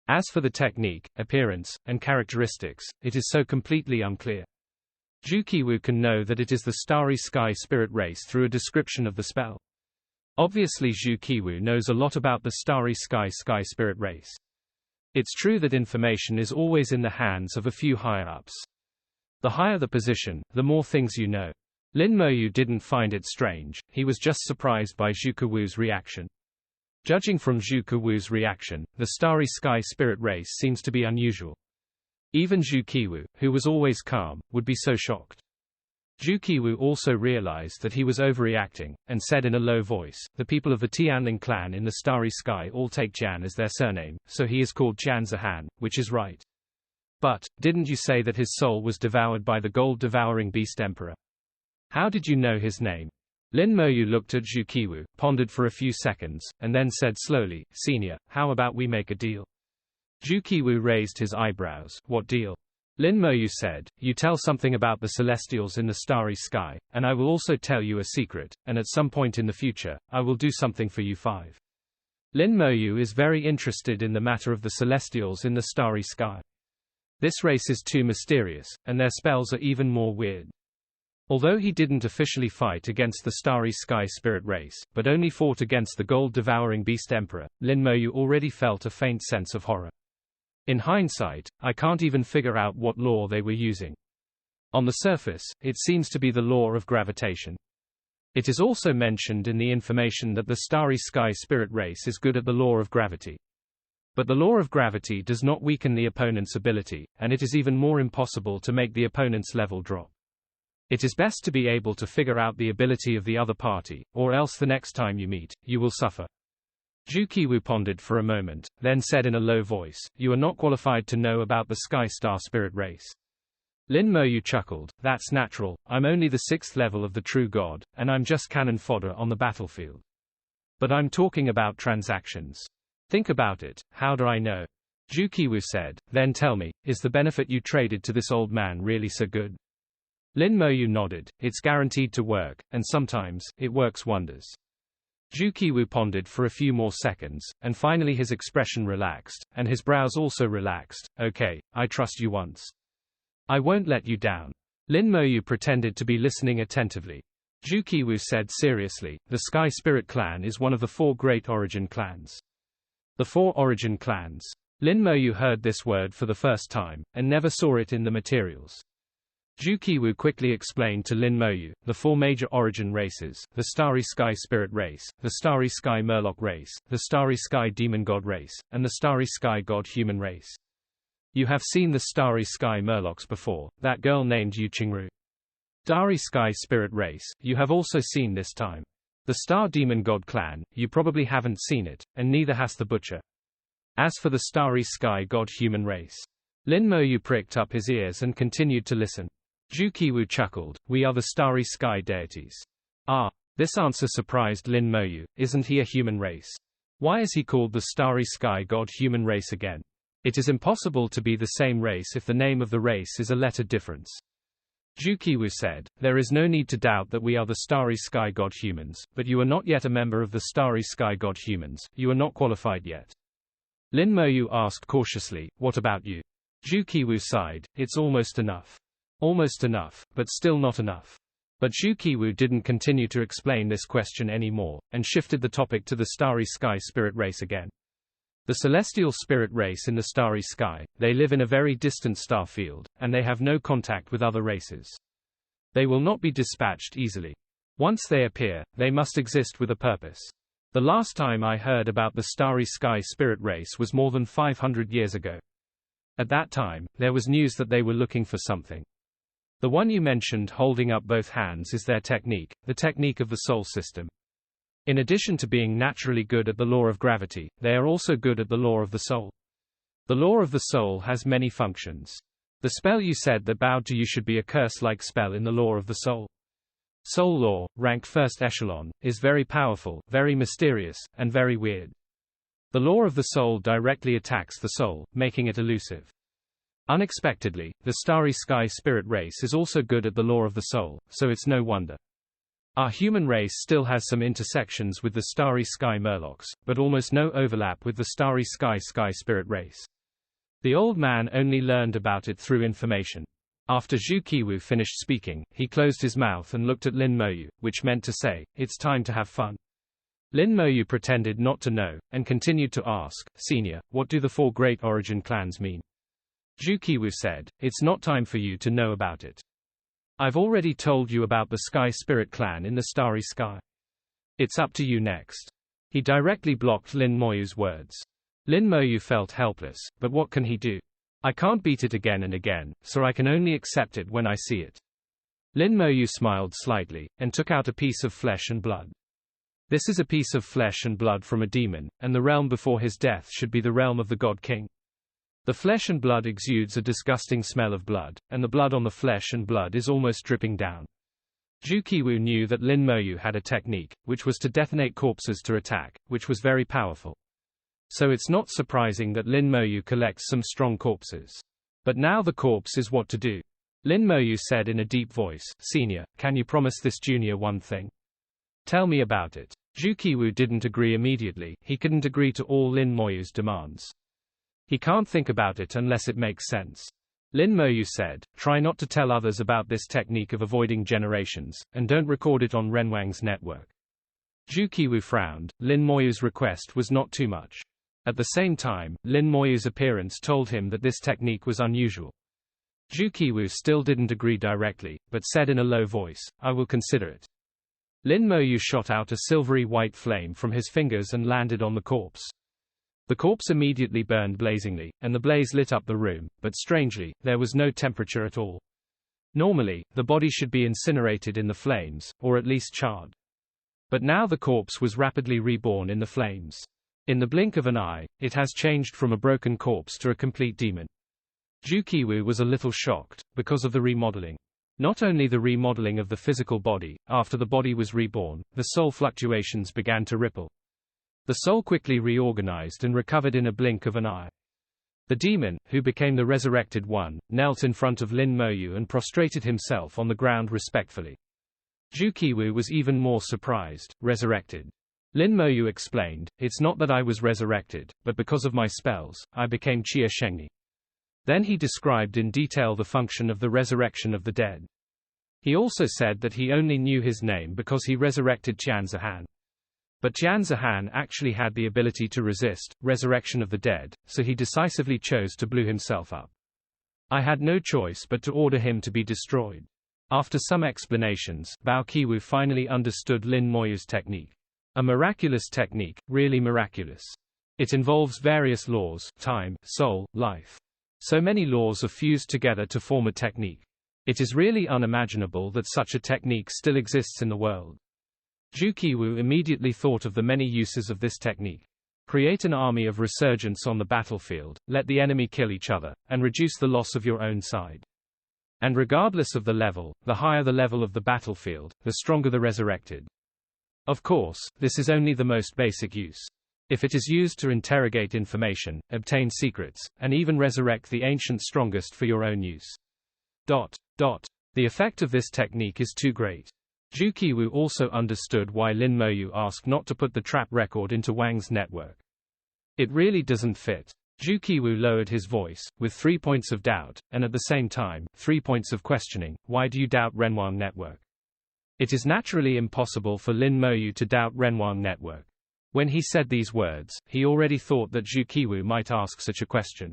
As for the technique, appearance, and characteristics, it is so completely unclear. Zhu Qiwu can know that it is the Starry Sky Spirit race through a description of the spell. Obviously Zhu Qiwu knows a lot about the Starry Sky Spirit race. It's true that information is always in the hands of a few higher-ups. The higher the position, the more things you know. Lin Moyu didn't find it strange, he was just surprised by Zhu Qiwu's reaction. Judging from Zhu Qiwu's reaction, the Starry Sky Spirit race seems to be unusual. Even Zhu Qiwu, who was always calm, would be so shocked. Zhu Qiwu also realized that he was overreacting, and said in a low voice, "The people of the Tianling clan in the Starry Sky all take Jian as their surname, so he is called Qianzihan, which is right. But, didn't you say that his soul was devoured by the gold-devouring beast emperor? How did you know his name?" Lin Moyu looked at Zhu Qiwu, pondered for a few seconds, and then said slowly, "Senior, how about we make a deal?" Zhu Qiwu raised his eyebrows. "What deal?" Lin Moyu said, "You tell something about the Celestials in the Starry Sky, and I will also tell you a secret, and at some point in the future, I will do something for you five." Lin Moyu is very interested in the matter of the Celestials in the Starry Sky. This race is too mysterious, and their spells are even more weird. Although he didn't officially fight against the Starry Sky Spirit race, but only fought against the gold-devouring beast emperor, Lin Moyu already felt a faint sense of horror. In hindsight, I can't even figure out what law they were using. On the surface, it seems to be the law of gravitation. It is also mentioned in the information that the starry sky spirit race is good at the law of gravity. But the law of gravity does not weaken the opponent's ability, and it is even more impossible to make the opponent's level drop. It is best to be able to figure out the ability of the other party, or else the next time you meet, you will suffer. Jukiwu pondered for a moment, then said in a low voice, "You are not qualified to know about the Sky Star Spirit race." Lin Moyu chuckled, "That's natural, I'm only the 6th level of the true god, and I'm just cannon fodder on the battlefield. But I'm talking about transactions. Think about it, how do I know?" Jukiwu said, "Then tell me, is the benefit you traded to this old man really so good?" Lin Moyu nodded, "It's guaranteed to work, and sometimes, it works wonders." Jukiwu pondered for a few more seconds, and finally his expression relaxed, and his brows also relaxed. "Okay, I trust you once. I won't let you down." Lin Moyu pretended to be listening attentively. Jukiwu said seriously, "The Sky Spirit clan is one of the 4 great origin clans." The 4 origin clans. Lin Moyu heard this word for the first time, and never saw it in the materials. Jukiwu quickly explained to Lin Moyu, the 4 major origin races, the Starry Sky Spirit race, the Starry Sky Murloc race, the Starry Sky Demon God race, and the Starry Sky God Human race. You have seen the Starry Sky Murlocs before, that girl named Yu Qingru. Starry Sky Spirit race, you have also seen this time. The Star Demon God clan, you probably haven't seen it, and neither has the Butcher. As for the Starry Sky God Human race. Lin Moyu pricked up his ears and continued to listen. Jukiwu chuckled, "We are the Starry Sky deities." Ah. This answer surprised Lin Moyu. Isn't he a human race? Why is he called the Starry Sky God Human race again? It is impossible to be the same race if the name of the race is a letter difference. Jukiwu said, "There is no need to doubt that we are the Starry Sky God Humans, but you are not yet a member of the Starry Sky God Humans, you are not qualified yet." Lin Moyu asked cautiously, "What about you?" Jukiwu sighed, "It's almost enough. Almost enough, but still not enough." But Jukiwu didn't continue to explain this question anymore, and shifted the topic to the Starry Sky Spirit race again. The celestial spirit race in the starry sky, they live in a very distant star field, and they have no contact with other races. They will not be dispatched easily. Once they appear, they must exist with a purpose. The last time I heard about the starry sky spirit race was more than 500 years ago. At that time, there was news that they were looking for something. The one you mentioned holding up both hands is their technique, the technique of the soul system. In addition to being naturally good at the law of gravity, they are also good at the law of the soul. The law of the soul has many functions. The spell you said that bowed to you should be a curse-like spell in the law of the soul. Soul law, ranked first echelon, is very powerful, very mysterious, and very weird. The law of the soul directly attacks the soul, making it elusive. Unexpectedly, the starry sky spirit race is also good at the law of the soul, so it's no wonder. Our human race still has some intersections with the Starry Sky Murlocs, but almost no overlap with the Starry Sky Spirit race. The old man only learned about it through information. After Jukiwu finished speaking, he closed his mouth and looked at Lin Moyu, which meant to say, "It's time to have fun." Lin Moyu pretended not to know, and continued to ask, "Senior, what do the 4 great origin clans mean?" Jukiwu said, "It's not time for you to know about it. I've already told you about the Sky Spirit clan in the starry sky. It's up to you next." He directly blocked Lin Moyu's words. Lin Moyu felt helpless, but what can he do? I can't beat it again and again, so I can only accept it when I see it. Lin Moyu smiled slightly, and took out a piece of flesh and blood. This is a piece of flesh and blood from a demon, and the realm before his death should be the realm of the God King. The flesh and blood exudes a disgusting smell of blood, and the blood on the flesh and blood is almost dripping down. Jukiwu knew that Lin Moyu had a technique, which was to detonate corpses to attack, which was very powerful. So it's not surprising that Lin Moyu collects some strong corpses. But now the corpse is what to do. Lin Moyu said in a deep voice, "Senior, can you promise this junior one thing? Tell me about it." Jukiwu didn't agree immediately, he couldn't agree to all Lin Moyu's demands. He can't think about it unless it makes sense. Lin Moyu said, "Try not to tell others about this technique of avoiding generations, and don't record it on Renwang's network." Jukiwu frowned. Lin Moyu's request was not too much. At the same time, Lin Moyu's appearance told him that this technique was unusual. Jukiwu still didn't agree directly, but said in a low voice, "I will consider it." Lin Moyu shot out a silvery white flame from his fingers and landed on the corpse. The corpse immediately burned blazingly, and the blaze lit up the room, but strangely, there was no temperature at all. Normally, the body should be incinerated in the flames, or at least charred. But now the corpse was rapidly reborn in the flames. In the blink of an eye, it has changed from a broken corpse to a complete demon. Zhu Qiwu was a little shocked, because of the remodeling. Not only the remodeling of the physical body, after the body was reborn, the soul fluctuations began to ripple. The soul quickly reorganized and recovered in a blink of an eye. The demon, who became the resurrected one, knelt in front of Lin Moyu and prostrated himself on the ground respectfully. Zhu Qiwu was even more surprised. Resurrected. Lin Moyu explained, "It's not that I was resurrected, but because of my spells, I became Jia Shengni." Then he described in detail the function of the resurrection of the dead. He also said that he only knew his name because he resurrected Tianzihan. But Tianzihan actually had the ability to resist resurrection of the dead, so he decisively chose to blow himself up. I had no choice but to order him to be destroyed. After some explanations, Bao Qiwu finally understood Lin Moyu's technique. A miraculous technique, really miraculous. It involves various laws: time, soul, life. So many laws are fused together to form a technique. It is really unimaginable that such a technique still exists in the world. Zhu Qiwu immediately thought of the many uses of this technique. Create an army of resurgence on the battlefield, let the enemy kill each other, and reduce the loss of your own side. And regardless of the level, the higher the level of the battlefield, the stronger the resurrected. Of course, this is only the most basic use. If it is used to interrogate information, obtain secrets, and even resurrect the ancient strongest for your own use. The effect of this technique is too great. Zhu Qiwu also understood why Lin Moyu asked not to put the trap record into Wang's network. It really doesn't fit. Zhu Qiwu lowered his voice, with 3 points of doubt, and at the same time, 3 points of questioning. Why do you doubt Renwang network? It is naturally impossible for Lin Moyu to doubt Renwang network. When he said these words, he already thought that Zhu Qiwu might ask such a question.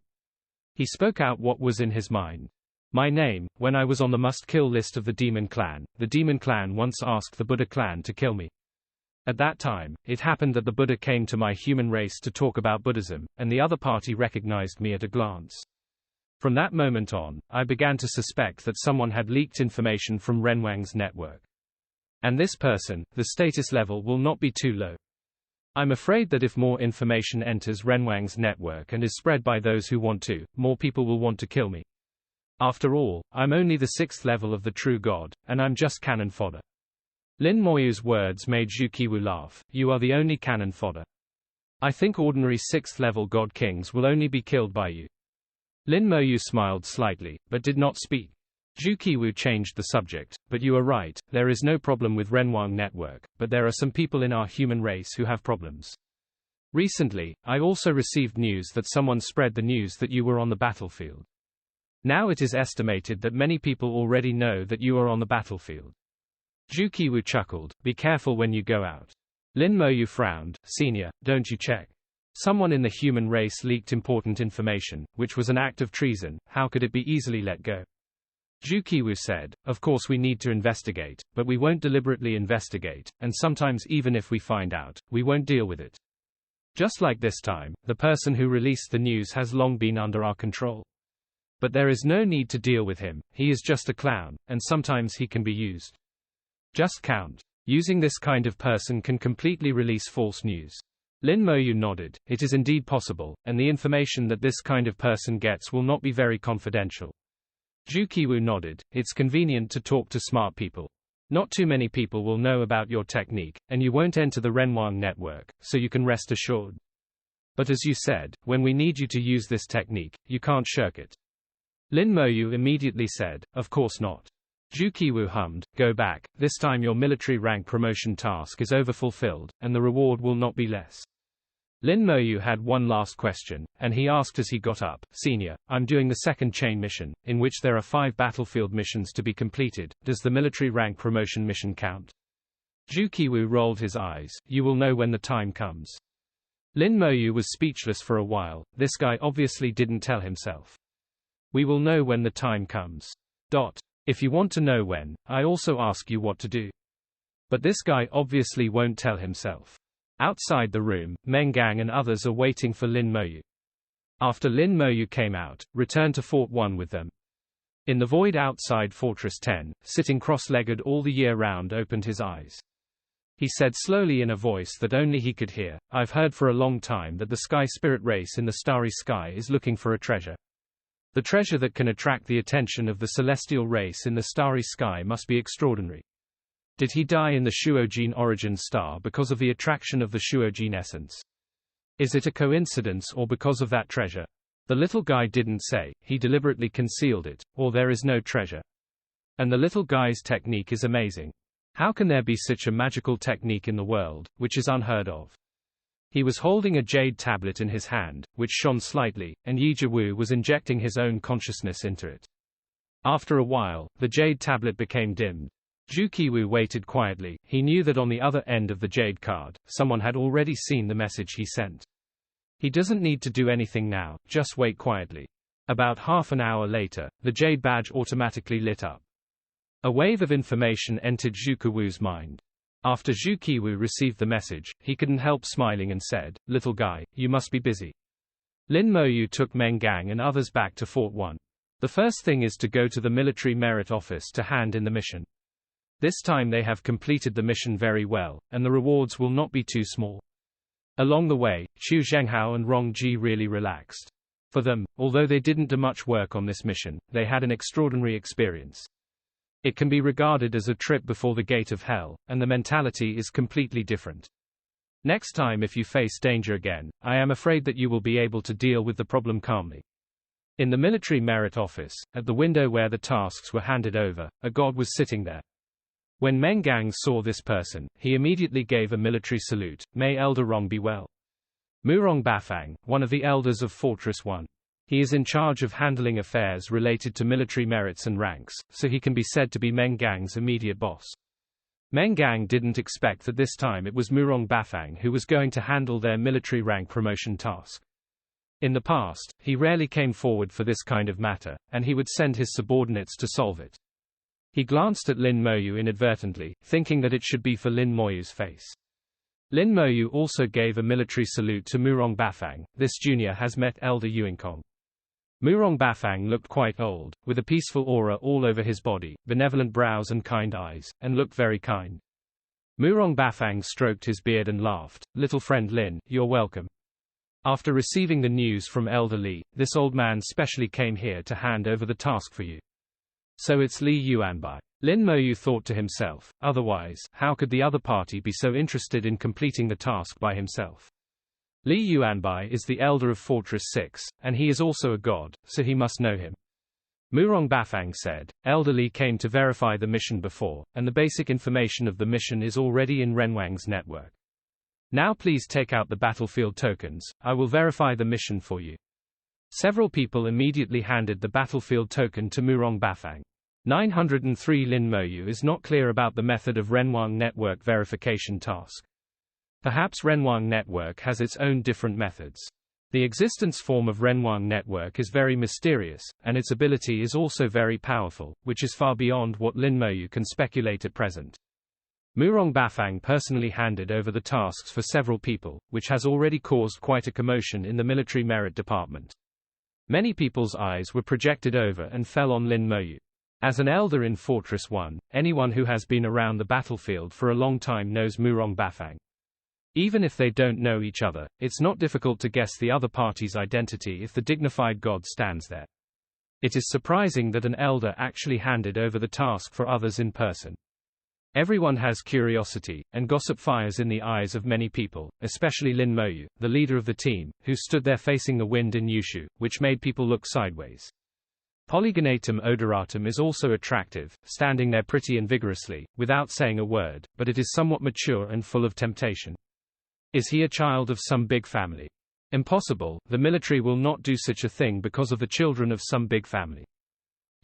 He spoke out what was in his mind. My name, when I was on the must-kill list of the Demon Clan once asked the Buddha clan to kill me. At that time, it happened that the Buddha came to my human race to talk about Buddhism, and the other party recognized me at a glance. From that moment on, I began to suspect that someone had leaked information from Renwang's network. And this person, the status level will not be too low. I'm afraid that if more information enters Renwang's network and is spread by those who want to, more people will want to kill me. After all, I'm only the 6th level of the true God, and I'm just cannon fodder. Lin Moyu's words made Zhu Qiwu laugh. You are the only cannon fodder. I think ordinary 6th level God Kings will only be killed by you. Lin Moyu smiled slightly, but did not speak. Zhu Qiwu changed the subject. But you are right, there is no problem with Renwang network, but there are some people in our human race who have problems. Recently, I also received news that someone spread the news that you were on the battlefield. Now it is estimated that many people already know that you are on the battlefield. Zhu Qiwu chuckled. Be careful when you go out. Lin Moyu frowned. Senior, don't you check? Someone in the human race leaked important information, which was an act of treason. How could it be easily let go? Zhu Qiwu said, of course we need to investigate, but we won't deliberately investigate, and sometimes even if we find out, we won't deal with it. Just like this time, the person who released the news has long been under our control. But there is no need to deal with him, he is just a clown, and sometimes he can be used. Just count. Using this kind of person can completely release false news. Lin Moyu nodded. It is indeed possible, and the information that this kind of person gets will not be very confidential. Zhu Qiwu nodded. It's convenient to talk to smart people. Not too many people will know about your technique, and you won't enter the Renwang network, so you can rest assured. But as you said, when we need you to use this technique, you can't shirk it. Lin Moyu immediately said, of course not. Zhu Qiwu hummed, go back, this time your military rank promotion task is overfulfilled, and the reward will not be less. Lin Moyu had one last question, and he asked as he got up, Senior, I'm doing the second chain mission, in which there are 5 battlefield missions to be completed. Does the military rank promotion mission count? Zhu Qiwu rolled his eyes. You will know when the time comes. Lin Moyu was speechless for a while. This guy obviously didn't tell himself. We will know when the time comes. If you want to know when, I also ask you what to do. But this guy obviously won't tell himself. Outside the room, Meng Gang and others are waiting for Lin Moyu. After Lin Moyu came out, returned to Fort 1 with them. In the void outside Fortress 10, sitting cross-legged all the year round, opened his eyes. He said slowly in a voice that only he could hear, "I've heard for a long time that the sky spirit race in the starry sky is looking for a treasure. The treasure that can attract the attention of the celestial race in the starry sky must be extraordinary. Did he die in the Shuojin origin star because of the attraction of the Shuojin essence? Is it a coincidence or because of that treasure? The little guy didn't say, he deliberately concealed it, or there is no treasure. And the little guy's technique is amazing. How can there be such a magical technique in the world, which is unheard of?" He was holding a jade tablet in his hand, which shone slightly, and Yi Jiwu was injecting his own consciousness into it. After a while, the jade tablet became dimmed. Zhu Qiwu waited quietly. He knew that on the other end of the jade card, someone had already seen the message he sent. He doesn't need to do anything now, just wait quietly. About half an hour later, the jade badge automatically lit up. A wave of information entered Zhu Qiwu's mind. After Zhu Qiwu received the message, he couldn't help smiling and said, "Little guy, you must be busy." Lin Moyu took Meng Gang and others back to Fort 1. The first thing is to go to the military merit office to hand in the mission. This time they have completed the mission very well, and the rewards will not be too small. Along the way, Chu Zhenghao and Rong Ji really relaxed. For them, although they didn't do much work on this mission, they had an extraordinary experience. It can be regarded as a trip before the gate of hell, and the mentality is completely different. Next time if you face danger again, I am afraid that you will be able to deal with the problem calmly. In the military merit office, at the window where the tasks were handed over, a god was sitting there. When Meng Gang saw this person, he immediately gave a military salute. "May Elder Rong be well." Murong Bafang, one of the elders of Fortress 1. He is in charge of handling affairs related to military merits and ranks, so he can be said to be Meng Gang's immediate boss. Meng Gang didn't expect that this time it was Murong Bafang who was going to handle their military rank promotion task. In the past, he rarely came forward for this kind of matter, and he would send his subordinates to solve it. He glanced at Lin Moyu inadvertently, thinking that it should be for Lin Moyu's face. Lin Moyu also gave a military salute to Murong Bafang. "This junior has met Elder Yuinkong." Murong Bafang looked quite old, with a peaceful aura all over his body, benevolent brows and kind eyes, and looked very kind. Murong Bafang stroked his beard and laughed. "Little friend Lin, you're welcome. After receiving the news from Elder Li, this old man specially came here to hand over the task for you. So it's Li Yuanbai." Lin Moyu thought to himself, otherwise, how could the other party be so interested in completing the task by himself? Li Yuanbai is the elder of Fortress 6, and he is also a god, so he must know him. Murong Bafang said, "Elder Li came to verify the mission before, and the basic information of the mission is already in Renwang's network. Now please take out the battlefield tokens, I will verify the mission for you." Several people immediately handed the battlefield token to Murong Bafang. 903 Lin Moyu is not clear about the method of Renwang network verification task. Perhaps Renwang network has its own different methods. The existence form of Renwang network is very mysterious, and its ability is also very powerful, which is far beyond what Lin Moyu can speculate at present. Murong Bafang personally handed over the tasks for several people, which has already caused quite a commotion in the military merit department. Many people's eyes were projected over and fell on Lin Moyu. As an elder in Fortress 1, anyone who has been around the battlefield for a long time knows Murong Bafang. Even if they don't know each other, it's not difficult to guess the other party's identity if the dignified god stands there. It is surprising that an elder actually handed over the task for others in person. Everyone has curiosity, and gossip fires in the eyes of many people, especially Lin Moyu, the leader of the team, who stood there facing the wind in Yushu, which made people look sideways. Polygonatum odoratum is also attractive, standing there pretty and vigorously, without saying a word, but it is somewhat mature and full of temptation. Is he a child of some big family? Impossible, the military will not do such a thing because of the children of some big family.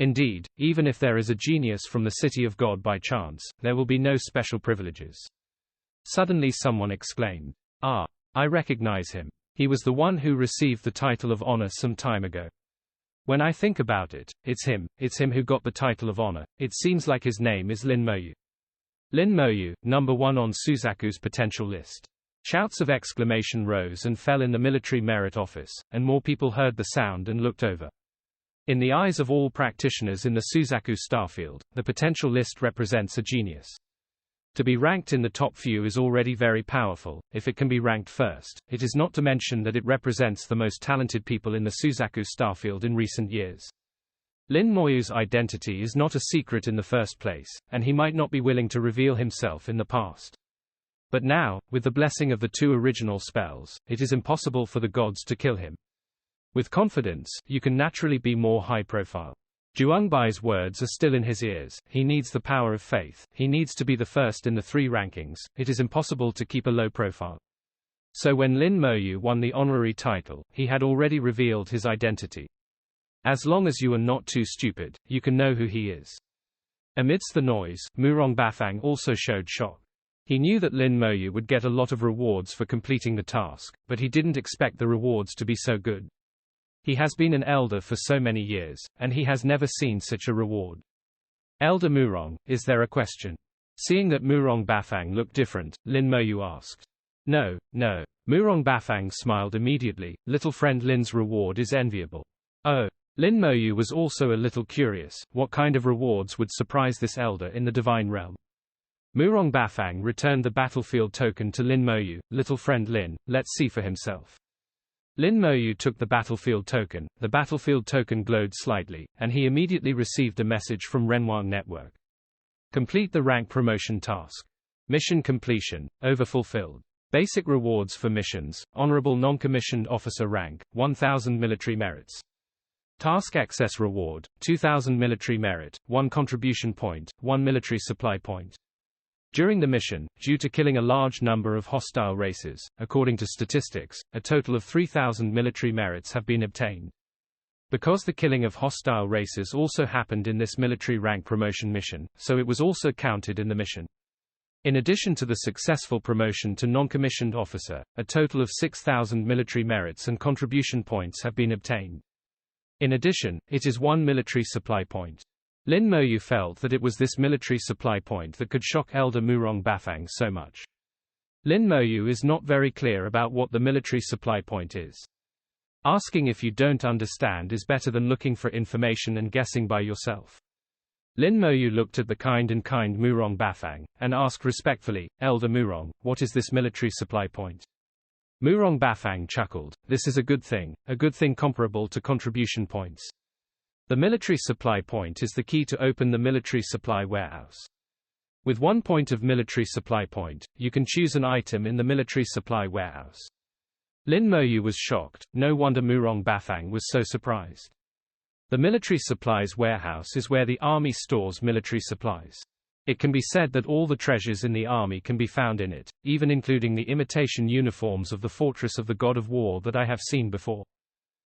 Indeed, even if there is a genius from the city of God by chance, there will be no special privileges. Suddenly someone exclaimed, "Ah, I recognize him. He was the one who received the title of honor some time ago. When I think about it, it's him who got the title of honor. It seems like his name is Lin Moyu." Lin Moyu, number 1 on Suzaku's potential list. Shouts of exclamation rose and fell in the military merit office, and more people heard the sound and looked over. In the eyes of all practitioners in the Suzaku starfield, the potential list represents a genius. To be ranked in the top few is already very powerful. If it can be ranked first, it is not to mention that it represents the most talented people in the Suzaku starfield in recent years. Lin Moyu's identity is not a secret in the first place, and he might not be willing to reveal himself in the past. But now, with the blessing of the 2 original spells, it is impossible for the gods to kill him. With confidence, you can naturally be more high profile. Zhuangbai's words are still in his ears. He needs the power of faith. He needs to be the first in the 3 rankings. It is impossible to keep a low profile. So when Lin Moyu won the honorary title, he had already revealed his identity. As long as you are not too stupid, you can know who he is. Amidst the noise, Murong Bafang also showed shock. He knew that Lin Moyu would get a lot of rewards for completing the task, but he didn't expect the rewards to be so good. He has been an elder for so many years, and he has never seen such a reward. Elder Murong, is there a question? Seeing that Murong Bafang looked different, Lin Moyu asked. No, no. Murong Bafang smiled immediately. Little friend Lin's reward is enviable. Oh. Lin Moyu was also a little curious. What kind of rewards would surprise this elder in the divine realm? Murong Bafang returned the battlefield token to Lin Moyu. Little friend Lin, let's see for himself. Lin Moyu took the battlefield token. The battlefield token glowed slightly, and he immediately received a message from Renwang Network. Complete the rank promotion task. Mission completion, overfulfilled. Basic rewards for missions, honorable non-commissioned officer rank, 1000 military merits. Task excess reward, 2000 military merit, 1 contribution point, 1 military supply point. During the mission, due to killing a large number of hostile races, according to statistics, a total of 3000 military merits have been obtained. Because the killing of hostile races also happened in this military rank promotion mission, so it was also counted in the mission. In addition to the successful promotion to non-commissioned officer, a total of 6000 military merits and contribution points have been obtained. In addition, it is 1 military supply point. Lin Moyu felt that it was this military supply point that could shock Elder Murong Bafang so much. Lin Moyu is not very clear about what the military supply point is. Asking if you don't understand is better than looking for information and guessing by yourself. Lin Moyu looked at the kind Murong Bafang, and asked respectfully, Elder Murong, what is this military supply point? Murong Bafang chuckled, this is a good thing comparable to contribution points. The military supply point is the key to open the military supply warehouse. With 1 point of military supply point, you can choose an item in the military supply warehouse. Lin Moyu was shocked, no wonder Murong Bafang was so surprised. The military supplies warehouse is where the army stores military supplies. It can be said that all the treasures in the army can be found in it, even including the imitation uniforms of the fortress of the God of War that I have seen before.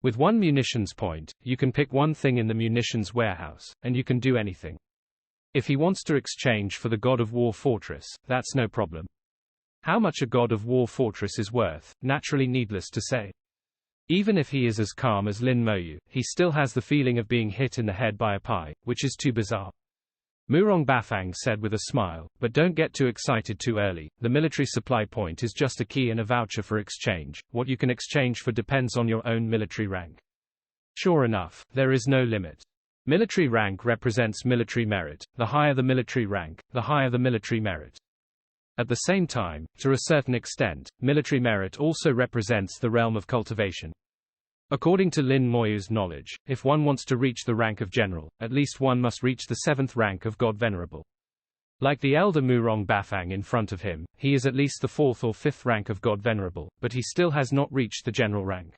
With 1 munitions point, you can pick one thing in the munitions warehouse, and you can do anything. If he wants to exchange for the God of War fortress, that's no problem. How much a God of War fortress is worth, naturally needless to say. Even if he is as calm as Lin Moyu, he still has the feeling of being hit in the head by a pie, which is too bizarre. Murong Bafang said with a smile, but don't get too excited too early, the military supply point is just a key and a voucher for exchange, what you can exchange for depends on your own military rank. Sure enough, there is no limit. Military rank represents military merit, the higher the military rank, the higher the military merit. At the same time, to a certain extent, military merit also represents the realm of cultivation. According to Lin Moyu's knowledge, if one wants to reach the rank of general, at least one must reach the 7th rank of God Venerable. Like the elder Murong Bafang in front of him, he is at least the 4th or 5th rank of God Venerable, but he still has not reached the general rank.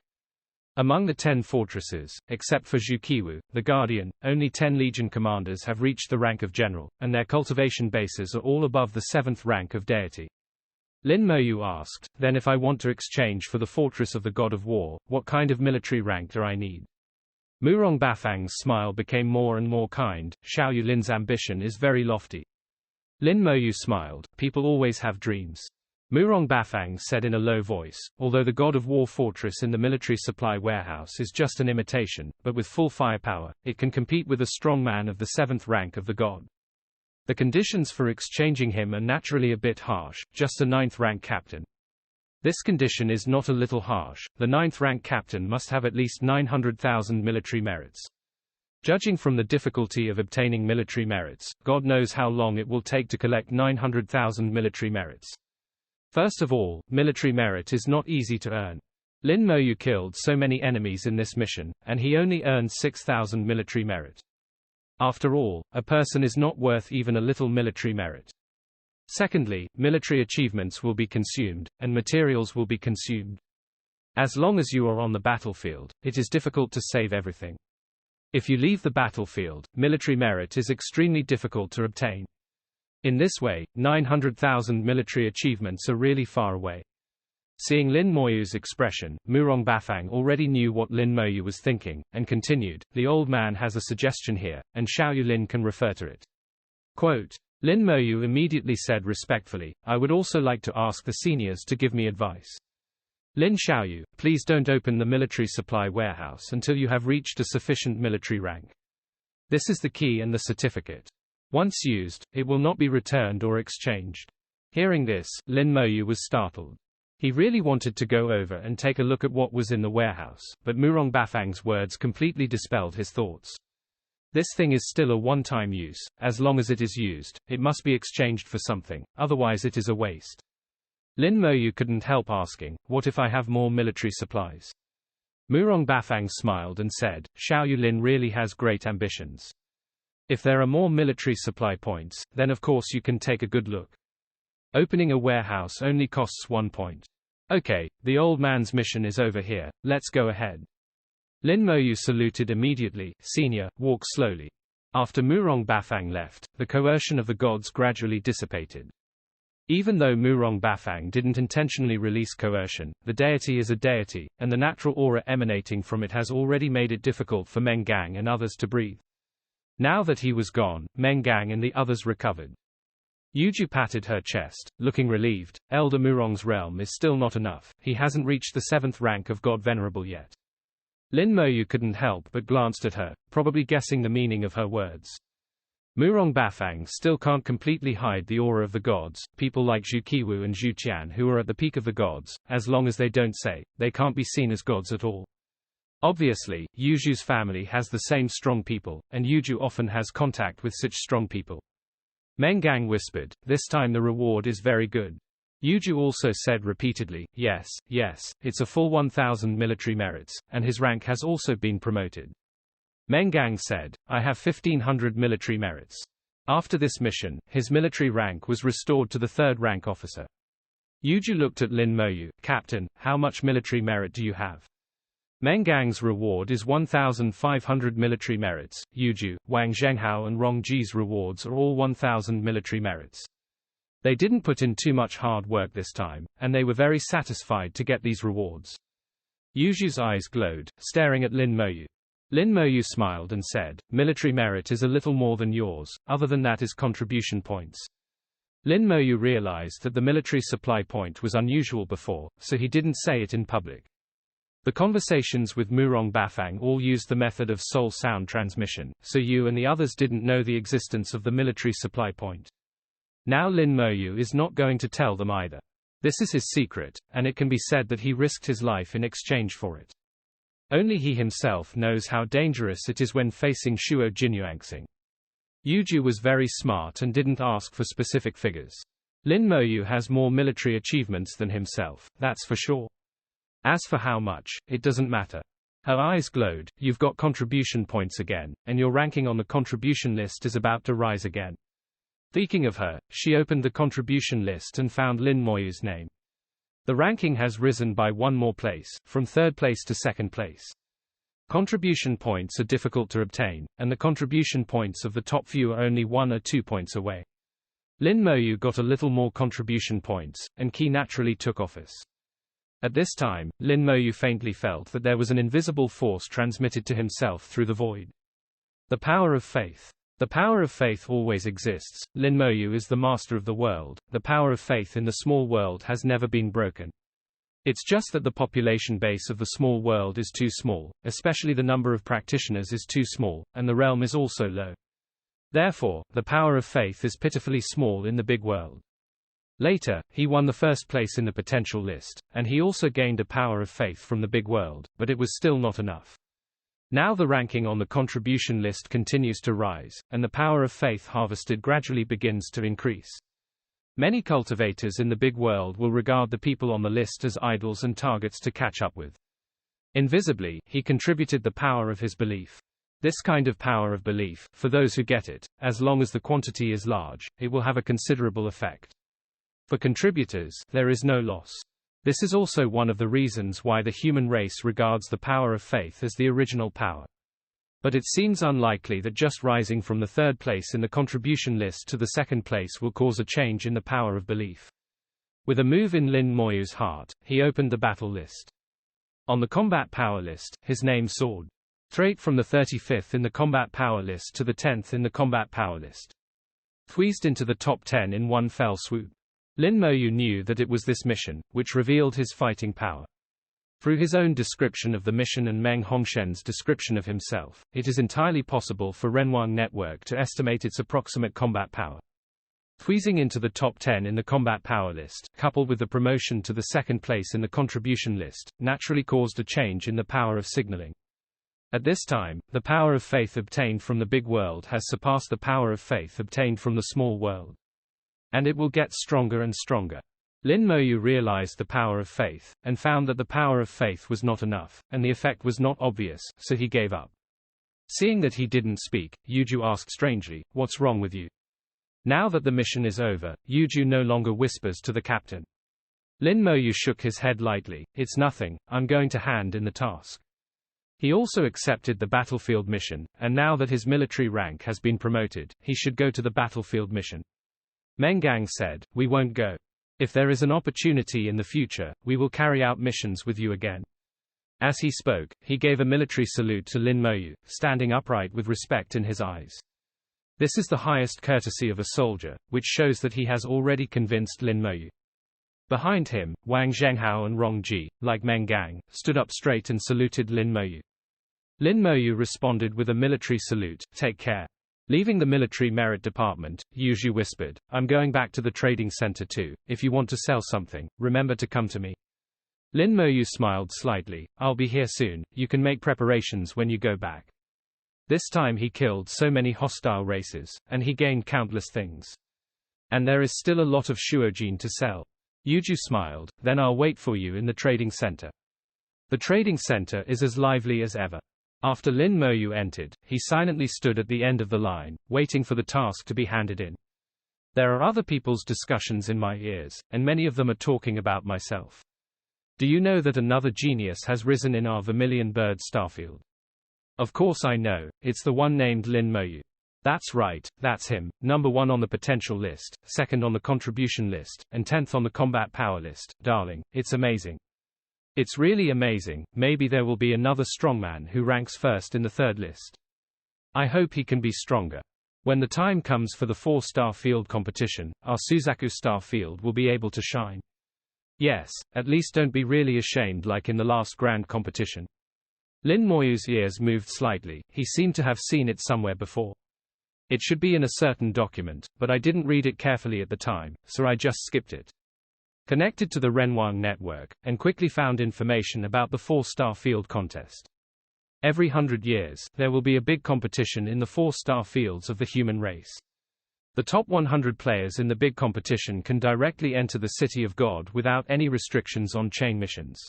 Among the 10 fortresses, except for Zhuqiwu, the Guardian, only 10 legion commanders have reached the rank of general, and their cultivation bases are all above the 7th rank of deity. Lin Moyu asked, then if I want to exchange for the fortress of the God of War, what kind of military rank do I need? Murong Bafang's smile became more and more kind. Xiao Yulin's ambition is very lofty. Lin Moyu smiled, people always have dreams. Murong Bafang said in a low voice, although the God of War fortress in the military supply warehouse is just an imitation, but with full firepower, it can compete with a strong man of the 7th rank of the God. The conditions for exchanging him are naturally a bit harsh, just a 9th rank captain. This condition is not a little harsh. The 9th rank captain must have at least 900,000 military merits. Judging from the difficulty of obtaining military merits, God knows how long it will take to collect 900,000 military merits. First of all, military merit is not easy to earn. Lin Moyu killed so many enemies in this mission, and he only earned 6,000 military merit. After all, a person is not worth even a little military merit. Secondly, military achievements will be consumed, and materials will be consumed. As long as you are on the battlefield, it is difficult to save everything. If you leave the battlefield, military merit is extremely difficult to obtain. In this way, 900,000 military achievements are really far away. Seeing Lin Moyu's expression, Murong Bafang already knew what Lin Moyu was thinking, and continued, "The old man has a suggestion here, and Xiao Yulin can refer to it." Quote, Lin Moyu immediately said respectfully, "I would also like to ask the seniors to give me advice. Lin Xiaoyu, please don't open the military supply warehouse until you have reached a sufficient military rank. This is the key and the certificate. Once used, it will not be returned or exchanged." Hearing this, Lin Moyu was startled. He really wanted to go over and take a look at what was in the warehouse, but Murong Bafang's words completely dispelled his thoughts. This thing is still a one-time use. As long as it is used, it must be exchanged for something, otherwise it is a waste. Lin Moyu couldn't help asking, "What if I have more military supplies?" Murong Bafang smiled and said, "Xiao Yulin really has great ambitions. If there are more military supply points, then of course you can take a good look. Opening a warehouse only costs 1 point. Okay, the old man's mission is over here, let's go ahead." Lin Moyu saluted immediately. "Senior, walk slowly." After Murong Bafang left, the coercion of the gods gradually dissipated. Even though Murong Bafang didn't intentionally release coercion, the deity is a deity, and the natural aura emanating from it has already made it difficult for Meng Gang and others to breathe. Now that he was gone, Meng Gang and the others recovered. Yuju patted her chest, looking relieved. Elder Murong's realm is still not enough, he hasn't reached the 7th rank of God Venerable yet. Lin Moyu couldn't help but glanced at her, probably guessing the meaning of her words. Murong Bafang still can't completely hide the aura of the gods. People like Zhu Qiwu and Zhu Qian who are at the peak of the gods, as long as they don't say, they can't be seen as gods at all. Obviously, Yuju's family has the same strong people, and Yuju often has contact with such strong people. Meng Gang whispered, "This time the reward is very good." Yuju also said repeatedly, yes, it's a full 1,000 military merits, and his rank has also been promoted. Meng Gang said, "I have 1,500 military merits." After this mission, his military rank was restored to the 3rd rank officer. Yuju looked at Lin Moyu, "Captain, how much military merit do you have?" Meng Gang's reward is 1,500 military merits. Yuju, Wang Zhenghao and Rong Ji's rewards are all 1,000 military merits. They didn't put in too much hard work this time, and they were very satisfied to get these rewards. Yuju's eyes glowed, staring at Lin Moyu. Lin Moyu smiled and said, "Military merit is a little more than yours, other than that is contribution points." Lin Moyu realized that the military supply point was unusual before, so he didn't say it in public. The conversations with Murong Bafang all used the method of soul sound transmission, so you and the others didn't know the existence of the military supply point. Now Lin Moyu is not going to tell them either. This is his secret, and it can be said that he risked his life in exchange for it. Only he himself knows how dangerous it is when facing Shuo Jinyuanxing. Yuju was very smart and didn't ask for specific figures. Lin Moyu has more military achievements than himself, that's for sure. As for how much, it doesn't matter. Her eyes glowed. "You've got contribution points again, and your ranking on the contribution list is about to rise again." Thinking of her, she opened the contribution list and found Lin Moyu's name. The ranking has risen by 1 more place, from 3rd place to 2nd place. Contribution points are difficult to obtain, and the contribution points of the top few are only 1 or 2 points away. Lin Moyu got a little more contribution points, and Qi naturally took office. At this time, Lin Moyu faintly felt that there was an invisible force transmitted to himself through the void. The power of faith. The power of faith always exists. Lin Moyu is the master of the world. The power of faith in the small world has never been broken. It's just that the population base of the small world is too small, especially the number of practitioners is too small, and the realm is also low. Therefore, the power of faith is pitifully small in the big world. Later, he won the first place in the potential list, and he also gained a power of faith from the big world, but it was still not enough. Now the ranking on the contribution list continues to rise, and the power of faith harvested gradually begins to increase. Many cultivators in the big world will regard the people on the list as idols and targets to catch up with. Invisibly, he contributed the power of his belief. This kind of power of belief, for those who get it, as long as the quantity is large, it will have a considerable effect. For contributors, there is no loss. This is also one of the reasons why the human race regards the power of faith as the original power. But it seems unlikely that just rising from the third place in the contribution list to the second place will cause a change in the power of belief. With a move in Lin Moyu's heart, he opened the battle list. On the combat power list, his name soared straight from the 35th in the combat power list to the 10th in the combat power list. Squeezed into the top 10 in one fell swoop. Lin Moyu knew that it was this mission, which revealed his fighting power. Through his own description of the mission and Meng Hongshen's description of himself, it is entirely possible for Renwang Network to estimate its approximate combat power. Squeezing into the top 10 in the combat power list, coupled with the promotion to the second place in the contribution list, naturally caused a change in the power of signaling. At this time, the power of faith obtained from the big world has surpassed the power of faith obtained from the small world. And it will get stronger and stronger. Lin Moyu realized the power of faith, and found that the power of faith was not enough, and the effect was not obvious, so he gave up. Seeing that he didn't speak, Yuju asked strangely, "What's wrong with you?" Now that the mission is over, Yuju no longer whispers to the captain. Lin Moyu shook his head lightly. "It's nothing, I'm going to hand in the task." He also accepted the battlefield mission, and now that his military rank has been promoted, he should go to the battlefield mission. Mengang said, "We won't go. If there is an opportunity in the future, we will carry out missions with you again." As he spoke, he gave a military salute to Lin Moyu, standing upright with respect in his eyes. This is the highest courtesy of a soldier, which shows that he has already convinced Lin Moyu. Behind him, Wang Zhenghao and Rong Ji, like Mengang, stood up straight and saluted Lin Moyu. Lin Moyu responded with a military salute, "Take care." Leaving the military merit department, Yuju whispered, "I'm going back to the trading center too. If you want to sell something, remember to come to me." Lin Moyu smiled slightly. "I'll be here soon, you can make preparations when you go back." This time he killed so many hostile races, and he gained countless things. And there is still a lot of shuojin to sell. Yuju smiled, "Then I'll wait for you in the trading center." The trading center is as lively as ever. After Lin Moyu entered, he silently stood at the end of the line, waiting for the task to be handed in. There are other people's discussions in my ears, and many of them are talking about myself. Do you know that another genius has risen in our vermilion bird starfield? Of course I know, it's the one named Lin Moyu. That's right, that's him, number 1 on the potential list, 2nd on the contribution list, and 10th on the combat power list. Darling, it's amazing. It's really amazing. Maybe there will be another strongman who ranks first in the third list. I hope he can be stronger. When the time comes for the 4-star field competition, our Suzaku star field will be able to shine. Yes, at least don't be really ashamed like in the last grand competition. Lin Moyu's ears moved slightly. He seemed to have seen it somewhere before. It should be in a certain document, but I didn't read it carefully at the time, so I just skipped it. Connected to the Renwang network, and quickly found information about the 4-star field contest. Every 100 years, there will be a big competition in the 4-star fields of the human race. The top 100 players in the big competition can directly enter the City of God without any restrictions on chain missions.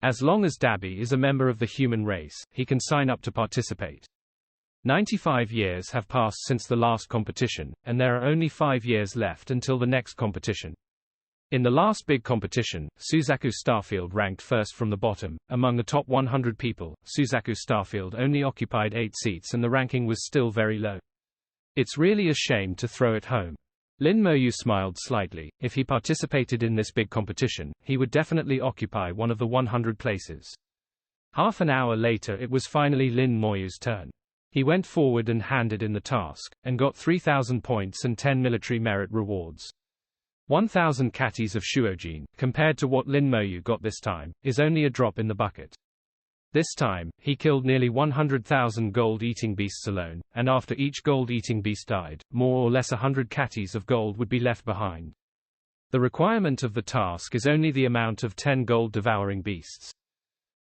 As long as Dabi is a member of the human race, he can sign up to participate. 95 years have passed since the last competition, and there are only 5 years left until the next competition. In the last big competition, Suzaku Starfield ranked first from the bottom. Among the top 100 people, Suzaku Starfield only occupied 8 seats and the ranking was still very low. It's really a shame to throw it home. Lin Moyu smiled slightly. If he participated in this big competition, he would definitely occupy one of the 100 places. Half an hour later it was finally Lin Moyu's turn. He went forward and handed in the task, and got 3,000 points and 10 military merit rewards. 1,000 katis of shuojin, compared to what Lin Moyu got this time, is only a drop in the bucket. This time, he killed nearly 100,000 gold-eating beasts alone, and after each gold-eating beast died, more or less 100 catties of gold would be left behind. The requirement of the task is only the amount of 10 gold-devouring beasts.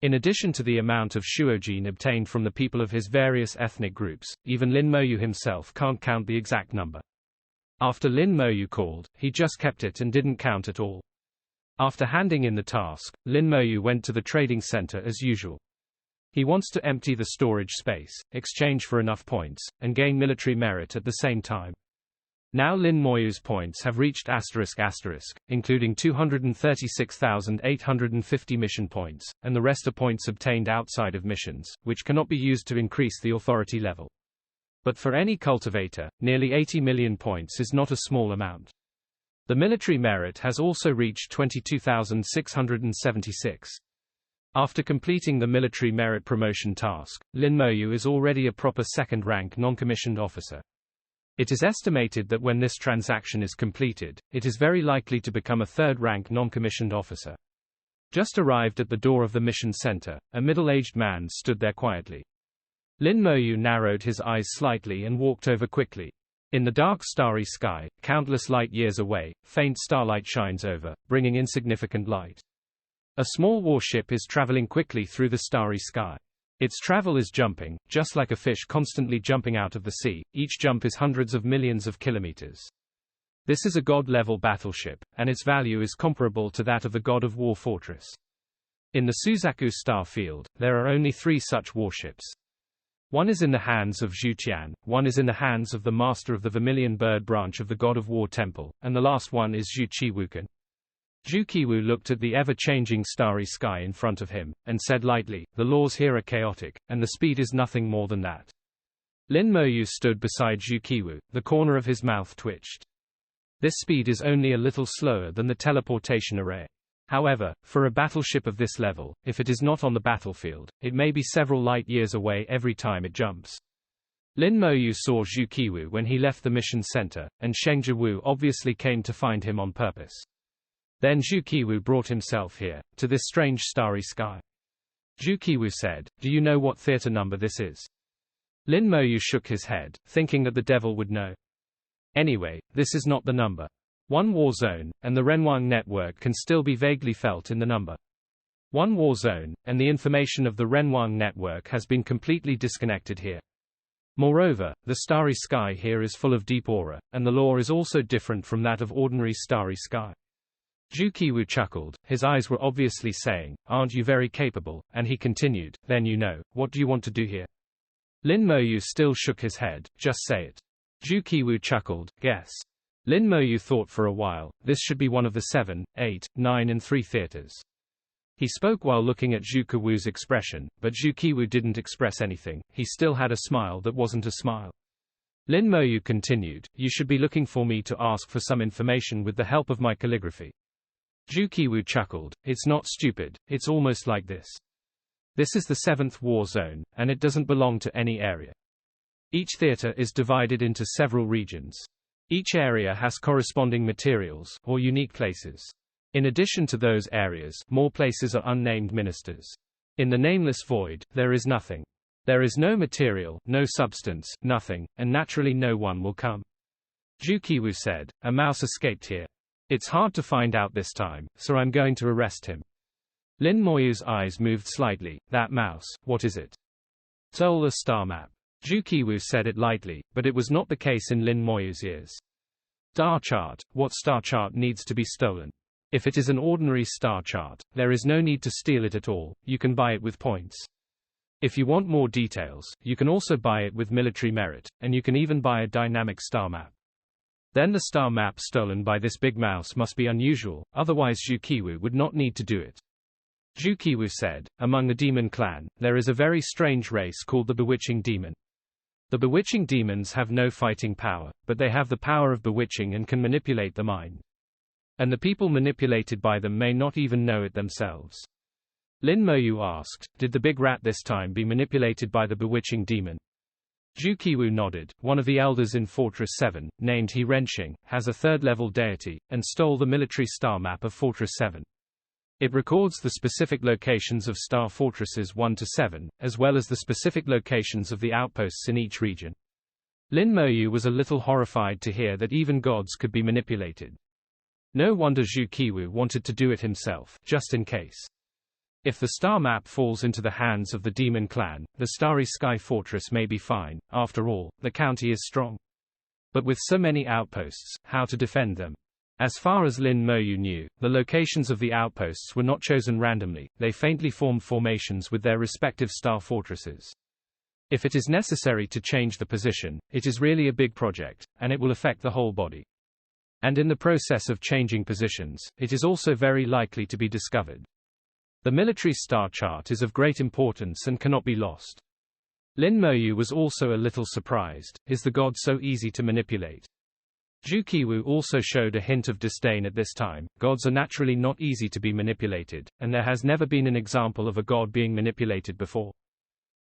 In addition to the amount of shuojin obtained from the people of his various ethnic groups, even Lin Moyu himself can't count the exact number. After Lin Moyu called, he just kept it and didn't count at all. After handing in the task, Lin Moyu went to the trading center as usual. He wants to empty the storage space, exchange for enough points, and gain military merit at the same time. Now Lin Moyu's points have reached ***, including 236,850 mission points, and the rest are points obtained outside of missions, which cannot be used to increase the authority level. But for any cultivator, nearly 80 million points is not a small amount. The military merit has also reached 22,676. After completing the military merit promotion task, Lin Moyu is already a proper second-rank non-commissioned officer. It is estimated that when this transaction is completed, it is very likely to become a third-rank non-commissioned officer. Just arrived at the door of the mission center, a middle-aged man stood there quietly. Lin Moyu narrowed his eyes slightly and walked over quickly. In the dark starry sky, countless light years away, faint starlight shines over, bringing insignificant light. A small warship is traveling quickly through the starry sky. Its travel is jumping, just like a fish constantly jumping out of the sea. Each jump is hundreds of millions of kilometers. This is a god-level battleship, and its value is comparable to that of the God of War fortress. In the Suzaku star field, there are only 3 such warships. One is in the hands of Zhu Qian, one is in the hands of the master of the Vermilion Bird branch of the God of War temple, and the last one is Zhu Qiwukan. Zhu Qiwu looked at the ever-changing starry sky in front of him, and said lightly, "The laws here are chaotic, and the speed is nothing more than that." Lin Moyu stood beside Zhu Qiwu, the corner of his mouth twitched. This speed is only a little slower than the teleportation array. However, for a battleship of this level, if it is not on the battlefield, it may be several light years away every time it jumps. Lin Moyu saw Zhu Qiwu when he left the mission center, and Sheng Jiwu obviously came to find him on purpose. Then Zhu Qiwu brought himself here, to this strange starry sky. Zhu Qiwu said, "Do you know what theater number this is?" Lin Moyu shook his head, thinking that the devil would know. Anyway, this is not the number. One war zone, and the Renwang network can still be vaguely felt in the number. One war zone, and the information of the Renwang network has been completely disconnected here. Moreover, the starry sky here is full of deep aura, and the law is also different from that of ordinary starry sky. Zhu Qiwu chuckled, his eyes were obviously saying, "Aren't you very capable?" and he continued, "Then you know, what do you want to do here?" Lin Moyu still shook his head, "Just say it." Zhu Qiwu chuckled, "Guess." Lin Moyu thought for a while, this should be one of the 7, 8, 9 and 3 theaters. He spoke while looking at Zhu Qiwu's expression, but Zhu Qiwu didn't express anything, he still had a smile that wasn't a smile. Lin Moyu continued, "You should be looking for me to ask for some information with the help of my calligraphy." Zhu Qiwu chuckled, "It's not stupid, it's almost like this. This is the 7th war zone, and it doesn't belong to any area. Each theater is divided into several regions. Each area has corresponding materials, or unique places. In addition to those areas, more places are unnamed ministers. In the nameless void, there is nothing. There is no material, no substance, nothing, and naturally no one will come." Zhu Qiwu said, "A mouse escaped here. It's hard to find out this time, so I'm going to arrest him." Lin Moyu's eyes moved slightly. "That mouse, what is it?" "Solar star map." Zhu Qiwu said it lightly, but it was not the case in Lin Moyu's ears. "Star chart, what star chart needs to be stolen? If it is an ordinary star chart, there is no need to steal it at all, you can buy it with points. If you want more details, you can also buy it with military merit, and you can even buy a dynamic star map. Then the star map stolen by this big mouse must be unusual, otherwise Zhu Qiwu would not need to do it." Zhu Qiwu said, "Among the demon clan, there is a very strange race called the bewitching demon. The bewitching demons have no fighting power, but they have the power of bewitching and can manipulate the mind. And the people manipulated by them may not even know it themselves." Lin Moyu asked, "Did the big rat this time be manipulated by the bewitching demon?" Zhu Qiwu nodded. "One of the elders in Fortress 7, named He Renxing, has a third-level deity, and stole the military star map of Fortress 7. It records the specific locations of star fortresses 1 to 7, as well as the specific locations of the outposts in each region. Lin Moyu was a little horrified to hear that even gods could be manipulated. No wonder Zhu Qiwu wanted to do it himself, just in case. If the star map falls into the hands of the demon clan, the Starry Sky Fortress may be fine. After all, the county is strong. But with so many outposts, how to defend them? As far as Lin Moyu knew, the locations of the outposts were not chosen randomly, they faintly formed formations with their respective star fortresses. If it is necessary to change the position, it is really a big project, and it will affect the whole body. And in the process of changing positions, it is also very likely to be discovered. The military star chart is of great importance and cannot be lost. Lin Moyu was also a little surprised. Is the god so easy to manipulate? Zhu Qiwu also showed a hint of disdain at this time. Gods are naturally not easy to be manipulated, and there has never been an example of a god being manipulated before.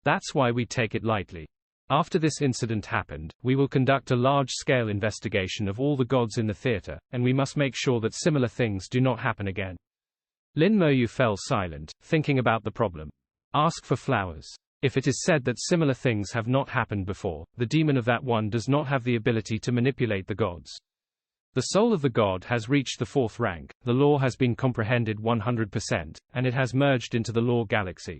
That's why we take it lightly. After this incident happened, we will conduct a large-scale investigation of all the gods in the theater, and we must make sure that similar things do not happen again. Lin Moyu fell silent, thinking about the problem. Ask for flowers. If it is said that similar things have not happened before, the demon of that one does not have the ability to manipulate the gods. The soul of the god has reached the 4th rank, the law has been comprehended 100%, and it has merged into the law galaxy.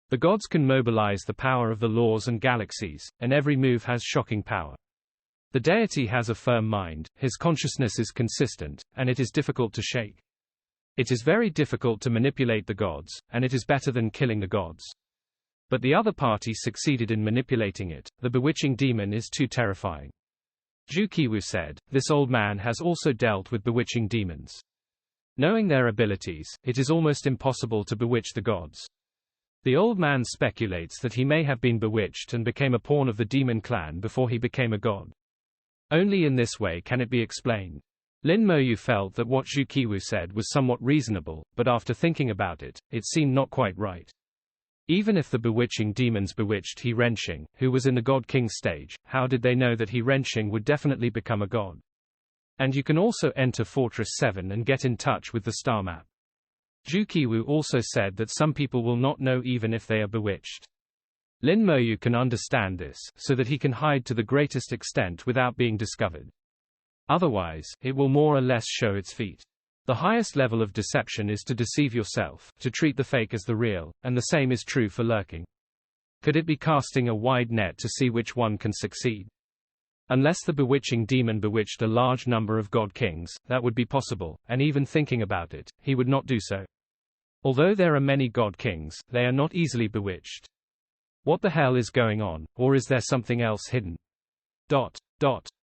The gods can mobilize the power of the laws and galaxies, and every move has shocking power. The deity has a firm mind, his consciousness is consistent, and it is difficult to shake. It is very difficult to manipulate the gods, and it is better than killing the gods. But the other party succeeded in manipulating it. The bewitching demon is too terrifying. Zhu Qiwu said, this old man has also dealt with bewitching demons. Knowing their abilities, it is almost impossible to bewitch the gods. The old man speculates that he may have been bewitched and became a pawn of the demon clan before he became a god. Only in this way can it be explained. Lin Moyu felt that what Zhu Qiwu said was somewhat reasonable, but after thinking about it, it seemed not quite right. Even if the bewitching demons bewitched He Renqing, who was in the God King stage, how did they know that He Renqing would definitely become a god? And you can also enter Fortress 7 and get in touch with the star map. Zhu Qiwu also said that some people will not know even if they are bewitched. Lin Moyu can understand this, so that he can hide to the greatest extent without being discovered. Otherwise, it will more or less show its feet. The highest level of deception is to deceive yourself, to treat the fake as the real, and the same is true for lurking. Could it be casting a wide net to see which one can succeed? Unless the bewitching demon bewitched a large number of god kings, that would be possible, and even thinking about it, he would not do so. Although there are many god kings, they are not easily bewitched. What the hell is going on, or is there something else hidden?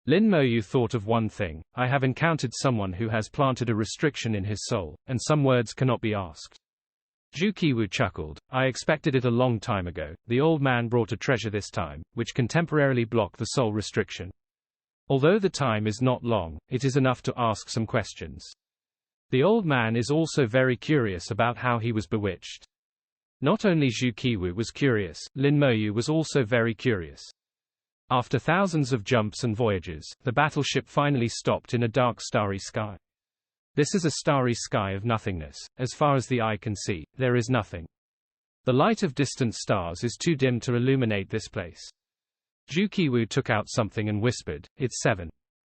Lin Moyu thought of one thing. I have encountered someone who has planted a restriction in his soul, and some words cannot be asked. Zhu Qiwu chuckled. I expected it a long time ago. The old man brought a treasure this time, which can temporarily block the soul restriction. Although the time is not long, it is enough to ask some questions. The old man is also very curious about how he was bewitched. Not only Zhu Qiwu was curious, Lin Moyu was also very curious. After thousands of jumps and voyages, the battleship finally stopped in a dark starry sky. This is a starry sky of nothingness. As far as the eye can see, there is nothing. The light of distant stars is too dim to illuminate this place. Zhu Qiwu took out something and whispered, it's 7.